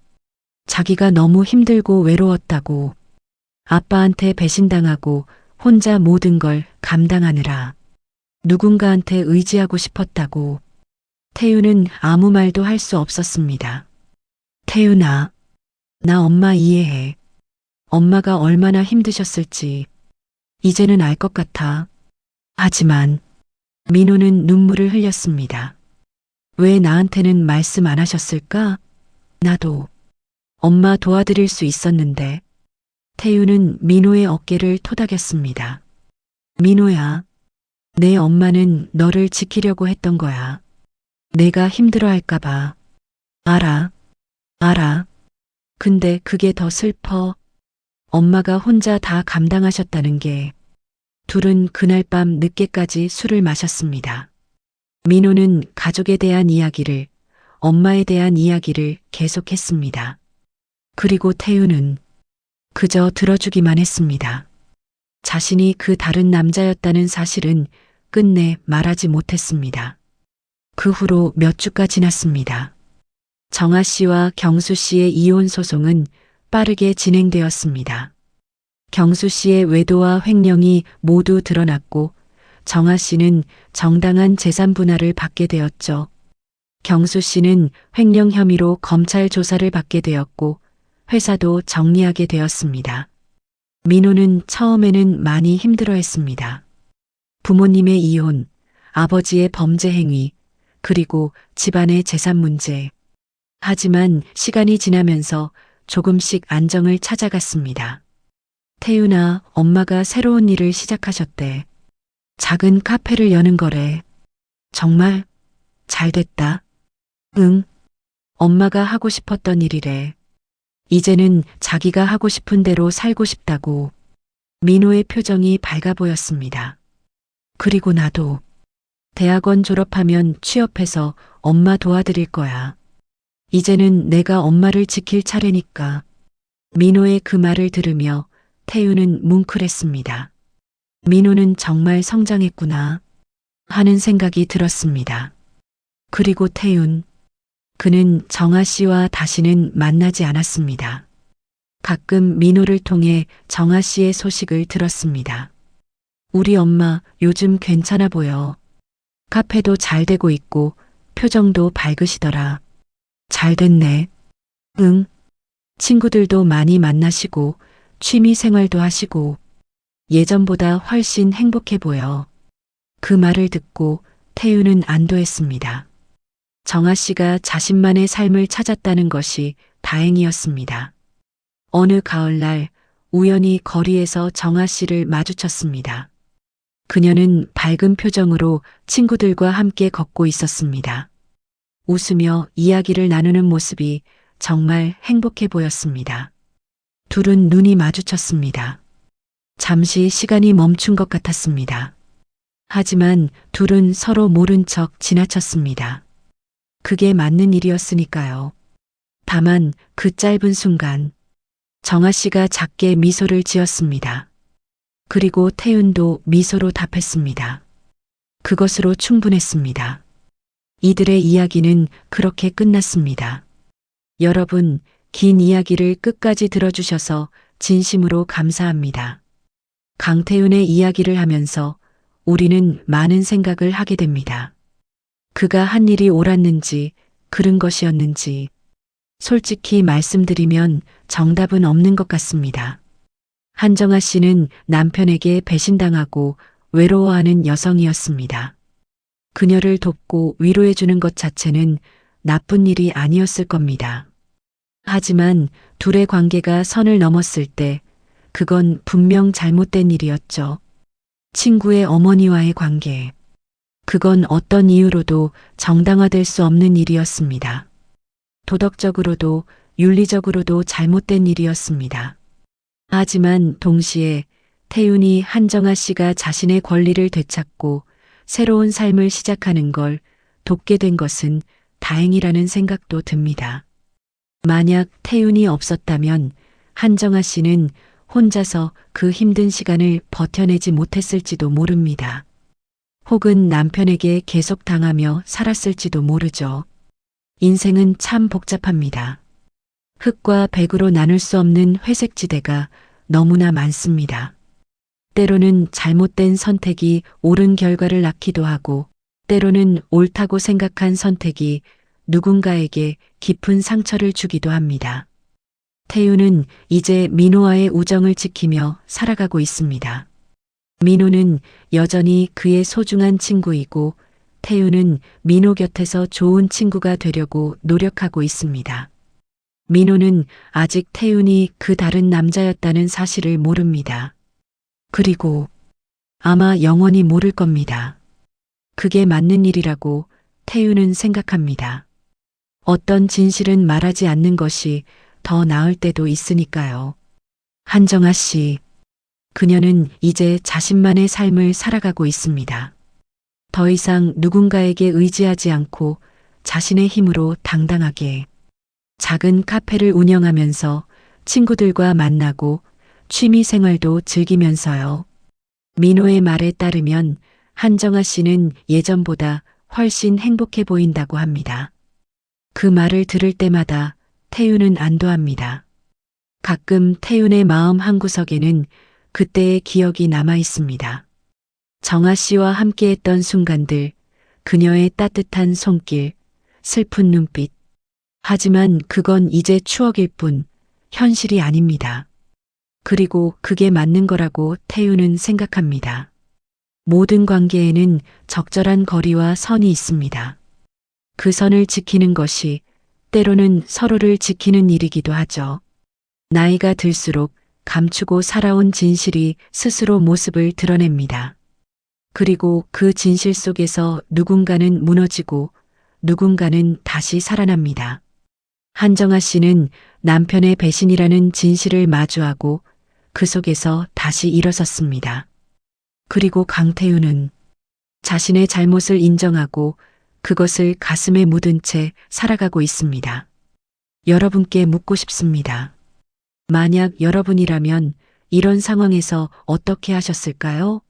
자기가 너무 힘들고 외로웠다고. 아빠한테 배신당하고 혼자 모든 걸 감당하느라 누군가한테 의지하고 싶었다고. 태윤은 아무 말도 할 수 없었습니다. 태윤아, 나 엄마 이해해. 엄마가 얼마나 힘드셨을지 이제는 알 것 같아. 하지만 민호는 눈물을 흘렸습니다. 왜 나한테는 말씀 안 하셨을까? 나도 엄마 도와드릴 수 있었는데. 태윤은 민호의 어깨를 토닥였습니다. 민호야, 내 엄마는 너를 지키려고 했던 거야. 내가 힘들어할까봐. 알아. 근데 그게 더 슬퍼. 엄마가 혼자 다 감당하셨다는 게. 둘은 그날 밤 늦게까지 술을 마셨습니다. 민호는 가족에 대한 이야기를, 엄마에 대한 이야기를 계속했습니다. 그리고 태윤은 그저 들어주기만 했습니다. 자신이 그 다른 남자였다는 사실은 끝내 말하지 못했습니다. 그 후로 몇 주가 지났습니다. 정아 씨와 경수 씨의 이혼 소송은 빠르게 진행되었습니다. 경수 씨의 외도와 횡령이 모두 드러났고 정아 씨는 정당한 재산 분할을 받게 되었죠. 경수 씨는 횡령 혐의로 검찰 조사를 받게 되었고 회사도 정리하게 되었습니다. 민호는 처음에는 많이 힘들어했습니다. 부모님의 이혼, 아버지의 범죄 행위, 그리고 집안의 재산 문제. 하지만 시간이 지나면서 조금씩 안정을 찾아갔습니다. 태윤아, 엄마가 새로운 일을 시작하셨대. 작은 카페를 여는 거래. 정말 잘 됐다. 응. 엄마가 하고 싶었던 일이래. 이제는 자기가 하고 싶은 대로 살고 싶다고. 민호의 표정이 밝아 보였습니다. 그리고 나도 대학원 졸업하면 취업해서 엄마 도와드릴 거야. 이제는 내가 엄마를 지킬 차례니까. 민호의 그 말을 들으며 태윤은 뭉클했습니다. 민호는 정말 성장했구나 하는 생각이 들었습니다. 그리고 태윤, 그는 정아 씨와 다시는 만나지 않았습니다. 가끔 민호를 통해 정아 씨의 소식을 들었습니다. 우리 엄마 요즘 괜찮아 보여. 카페도 잘 되고 있고 표정도 밝으시더라. 잘 됐네. 응. 친구들도 많이 만나시고 취미 생활도 하시고 예전보다 훨씬 행복해 보여. 그 말을 듣고 태윤은 안도했습니다. 정아 씨가 자신만의 삶을 찾았다는 것이 다행이었습니다. 어느 가을날 우연히 거리에서 정아 씨를 마주쳤습니다. 그녀는 밝은 표정으로 친구들과 함께 걷고 있었습니다. 웃으며 이야기를 나누는 모습이 정말 행복해 보였습니다. 둘은 눈이 마주쳤습니다. 잠시 시간이 멈춘 것 같았습니다. 하지만 둘은 서로 모른 척 지나쳤습니다. 그게 맞는 일이었으니까요. 다만 그 짧은 순간 정아 씨가 작게 미소를 지었습니다. 그리고 태윤도 미소로 답했습니다. 그것으로 충분했습니다. 이들의 이야기는 그렇게 끝났습니다. 여러분, 긴 이야기를 끝까지 들어주셔서 진심으로 감사합니다. 강태윤의 이야기를 하면서 우리는 많은 생각을 하게 됩니다. 그가 한 일이 옳았는지, 그른 것이었는지, 솔직히 말씀드리면 정답은 없는 것 같습니다. 한정아 씨는 남편에게 배신당하고 외로워하는 여성이었습니다. 그녀를 돕고 위로해주는 것 자체는 나쁜 일이 아니었을 겁니다. 하지만 둘의 관계가 선을 넘었을 때 그건 분명 잘못된 일이었죠. 친구의 어머니와의 관계. 그건 어떤 이유로도 정당화될 수 없는 일이었습니다. 도덕적으로도 윤리적으로도 잘못된 일이었습니다. 하지만 동시에 태윤이 한정아 씨가 자신의 권리를 되찾고 새로운 삶을 시작하는 걸 돕게 된 것은 다행이라는 생각도 듭니다. 만약 태윤이 없었다면 한정아 씨는 혼자서 그 힘든 시간을 버텨내지 못했을지도 모릅니다. 혹은 남편에게 계속 당하며 살았을지도 모르죠. 인생은 참 복잡합니다. 흑과 백으로 나눌 수 없는 회색지대가 너무나 많습니다. 때로는 잘못된 선택이 옳은 결과를 낳기도 하고, 때로는 옳다고 생각한 선택이 누군가에게 깊은 상처를 주기도 합니다. 태윤은 이제 민호와의 우정을 지키며 살아가고 있습니다. 민호는 여전히 그의 소중한 친구이고, 태윤은 민호 곁에서 좋은 친구가 되려고 노력하고 있습니다. 민호는 아직 태윤이 그 다른 남자였다는 사실을 모릅니다. 그리고 아마 영원히 모를 겁니다. 그게 맞는 일이라고 태윤은 생각합니다. 어떤 진실은 말하지 않는 것이 더 나을 때도 있으니까요. 한정아 씨, 그녀는 이제 자신만의 삶을 살아가고 있습니다. 더 이상 누군가에게 의지하지 않고 자신의 힘으로 당당하게 작은 카페를 운영하면서 친구들과 만나고 취미 생활도 즐기면서요. 민호의 말에 따르면 한정아 씨는 예전보다 훨씬 행복해 보인다고 합니다. 그 말을 들을 때마다 태윤은 안도합니다. 가끔 태윤의 마음 한구석에는 그때의 기억이 남아 있습니다. 정아 씨와 함께했던 순간들, 그녀의 따뜻한 손길, 슬픈 눈빛. 하지만 그건 이제 추억일 뿐 현실이 아닙니다. 그리고 그게 맞는 거라고 태윤은 생각합니다. 모든 관계에는 적절한 거리와 선이 있습니다. 그 선을 지키는 것이 때로는 서로를 지키는 일이기도 하죠. 나이가 들수록 감추고 살아온 진실이 스스로 모습을 드러냅니다. 그리고 그 진실 속에서 누군가는 무너지고 누군가는 다시 살아납니다. 한정아 씨는 남편의 배신이라는 진실을 마주하고 그 속에서 다시 일어섰습니다. 그리고 강태윤은 자신의 잘못을 인정하고 그것을 가슴에 묻은 채 살아가고 있습니다. 여러분께 묻고 싶습니다. 만약 여러분이라면 이런 상황에서 어떻게 하셨을까요?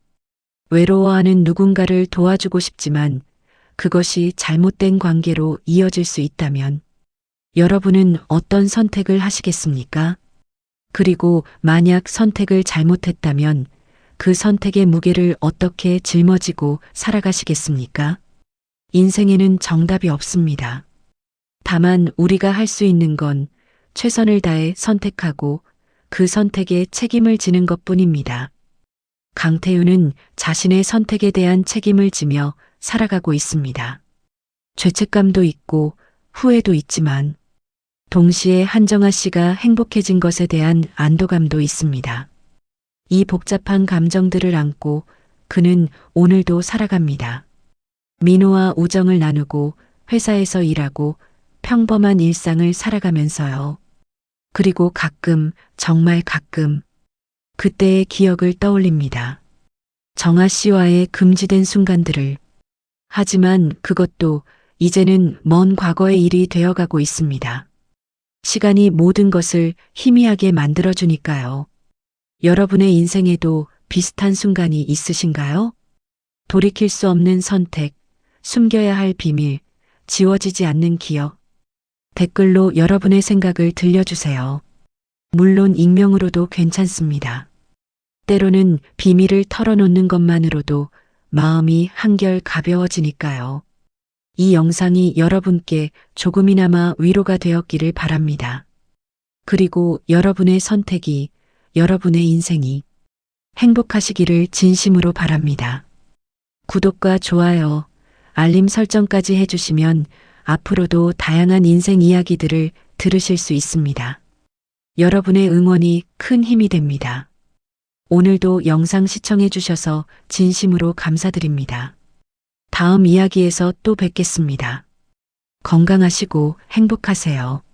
외로워하는 누군가를 도와주고 싶지만 그것이 잘못된 관계로 이어질 수 있다면 여러분은 어떤 선택을 하시겠습니까? 그리고 만약 선택을 잘못했다면 그 선택의 무게를 어떻게 짊어지고 살아가시겠습니까? 인생에는 정답이 없습니다. 다만 우리가 할 수 있는 건 최선을 다해 선택하고 그 선택에 책임을 지는 것뿐입니다. 강태윤은 자신의 선택에 대한 책임을 지며 살아가고 있습니다. 죄책감도 있고 후회도 있지만 동시에 한정아 씨가 행복해진 것에 대한 안도감도 있습니다. 이 복잡한 감정들을 안고 그는 오늘도 살아갑니다. 민호와 우정을 나누고 회사에서 일하고 평범한 일상을 살아가면서요. 그리고 가끔, 정말 가끔, 그때의 기억을 떠올립니다. 정아 씨와의 금지된 순간들을. 하지만 그것도 이제는 먼 과거의 일이 되어가고 있습니다. 시간이 모든 것을 희미하게 만들어주니까요. 여러분의 인생에도 비슷한 순간이 있으신가요? 돌이킬 수 없는 선택, 숨겨야 할 비밀, 지워지지 않는 기억. 댓글로 여러분의 생각을 들려주세요. 물론 익명으로도 괜찮습니다. 때로는 비밀을 털어놓는 것만으로도 마음이 한결 가벼워지니까요. 이 영상이 여러분께 조금이나마 위로가 되었기를 바랍니다. 그리고 여러분의 선택이, 여러분의 인생이 행복하시기를 진심으로 바랍니다. 구독과 좋아요, 알림 설정까지 해주시면 앞으로도 다양한 인생 이야기들을 들으실 수 있습니다. 여러분의 응원이 큰 힘이 됩니다. 오늘도 영상 시청해 주셔서 진심으로 감사드립니다. 다음 이야기에서 또 뵙겠습니다. 건강하시고 행복하세요.